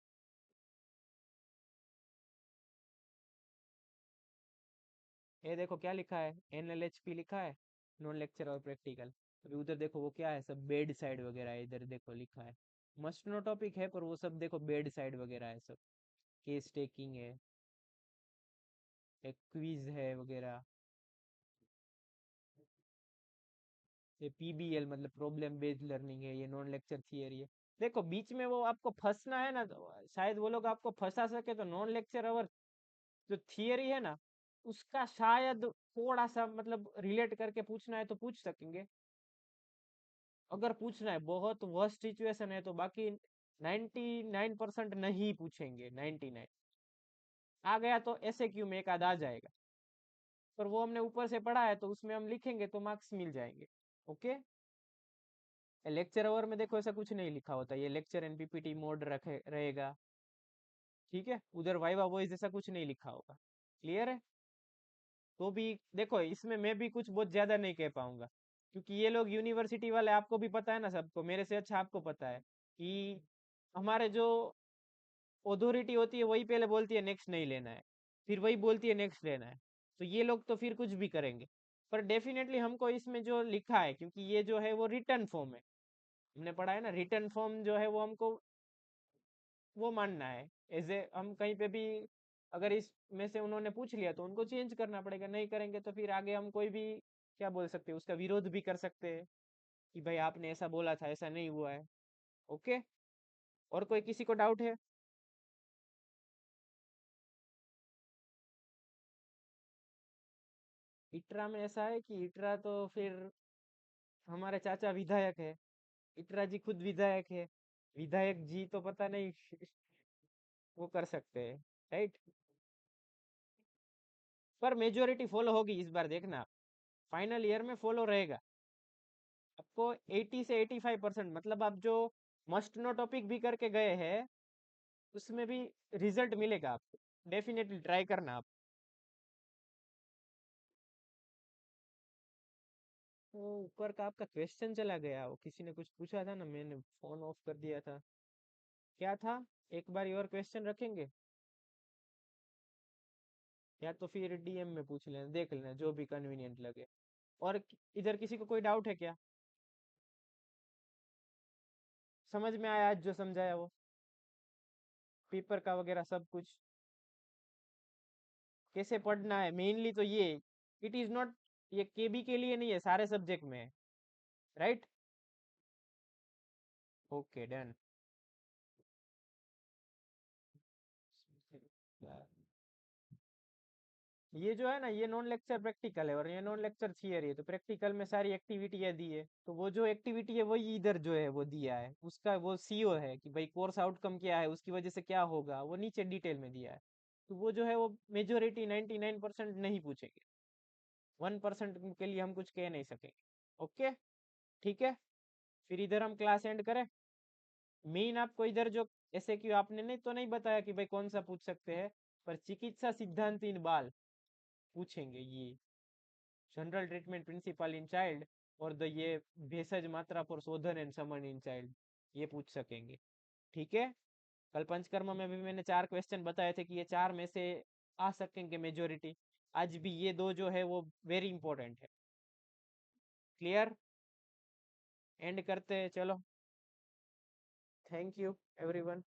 ये देखो क्या लिखा है, NLHP लिखा है, नॉन लेक्चर और प्रैक्टिकल। अभी उधर देखो वो क्या है, सब बेड साइड वगैरह है, इधर देखो लिखा है मस्ट नो टॉपिक है, पर वो सब देखो बेड साइड वगैरह है, सब केस टेकिंग है, एक क्विज है वगैरह, ये PBL मतलब प्रॉब्लम बेस्ड लर्निंग है, ये नॉन लेक्चर थियरी है। देखो बीच में वो आपको फंसना है ना, तो शायद वो लोग आपको फंसा सके, तो नॉन लेक्चर अवर जो थियरी है ना, उसका शायद थोड़ा सा मतलब रिलेट करके पूछना है तो पूछ सकेंगे, अगर पूछना है, बहुत वर्स्ट सिचुएशन है तो। बाकी 99% नहीं पूछेंगे, 99 आ गया तो SAQ में एक आध आ जाएगा, पर वो हमने ऊपर से पढ़ा है तो उसमें हम लिखेंगे तो मार्क्स मिल जाएंगे। ओके, लेक्चर अवर में देखो ऐसा कुछ नहीं लिखा होता, ये लेक्चर एंड PPT मोड रखे रहेगा, ठीक है, उधर वाइवा वॉइस ऐसा कुछ नहीं लिखा होगा। क्लियर है, तो भी देखो इसमें मैं भी कुछ बहुत ज्यादा नहीं कह पाऊंगा, क्योंकि ये लोग यूनिवर्सिटी वाले, आपको भी पता है ना, सबको मेरे से अच्छा आपको पता है कि हमारे जो अथॉरिटी होती है वही पहले बोलती है नेक्स्ट नहीं लेना है, फिर वही बोलती है नेक्स्ट लेना है, तो ये लोग तो फिर कुछ भी करेंगे। पर डेफिनेटली हमको इसमें जो लिखा है, क्योंकि ये जो है वो रिटर्न फॉर्म है, हमने पढ़ा है ना, रिटर्न फॉर्म जो है वो हमको वो मानना है, एज ए हम कहीं पे भी अगर इस में से उन्होंने पूछ लिया तो उनको चेंज करना पड़ेगा, नहीं करेंगे तो फिर आगे हम कोई भी क्या बोल सकते हैं, उसका विरोध भी कर सकते हैं कि भाई आपने ऐसा बोला था, ऐसा नहीं हुआ है। ओके, और कोई किसी को डाउट है? इटरा में ऐसा है कि इटरा तो फिर हमारे चाचा विधायक है, इटरा जी खुद विधायक है, विधायक जी तो पता नहीं वो कर सकते हैं, राइट। पर मेजोरिटी फॉलो होगी इस बार, देखना फाइनल ईयर में फॉलो रहेगा आपको। 80 से 85%, मतलब आप जो मस्ट नो टॉपिक भी करके गए हैं उसमें भी रिजल्ट मिलेगा आपको, डेफिनेटली ट्राई करना आप। वो ऊपर का आपका क्वेश्चन चला गया, वो किसी ने कुछ पूछा था ना, मैंने फोन ऑफ कर दिया था। क्या था, एक बार और क्वेश्चन रखेंगे, या तो फिर डीएम में पूछ लेना, देख लेना जो भी कन्वीनियंट लगे। और इधर किसी को कोई डाउट है क्या? समझ में आया आज जो समझाया वो, पेपर का वगैरह सब कुछ कैसे पढ़ना है, मेनली तो ये, इट इज नॉट, ये केबी के लिए नहीं है, सारे सब्जेक्ट में है, राइट। Okay done. ये जो है ना, ये नॉन लेक्चर प्रैक्टिकल है और ये नॉन लेक्चर थियरी है, तो प्रैक्टिकल में सारी एक्टिविटी दी है, तो वो जो एक्टिविटी है वही इधर जो है वो दिया है, उसका वो सीओ है कि भाई कोर्स आउटकम क्या है, उसकी वजह से क्या होगा, वो नीचे डिटेल में दिया है। तो वो जो है वो मेजोरिटी 99% नहीं पूछेंगे, 1% के लिए हम कुछ कह नहीं सकेंगे। ओके, ठीक है, फिर इधर हम क्लास एंड करें। मेन आपको इधर जो ऐसे कि आपने नहीं तो नहीं बताया कि भाई कौन सा पूछ सकते हैं, पर चिकित्सा सिद्धांत इन बाल पूछेंगे, ये general treatment principle in child, और द ये भेषज मात्रा फॉर शोधन एंड समन इन चाइल्ड, ये पूछ सकेंगे। ठीक है, कल पंचकर्म में भी मैंने 4 क्वेश्चन बताए थे कि ये 4 में से आ सकेंगे मेजोरिटी, आज भी ये 2 जो है वो वेरी इंपॉर्टेंट है। क्लियर, एंड करते हैं, चलो, थैंक यू एवरीवन।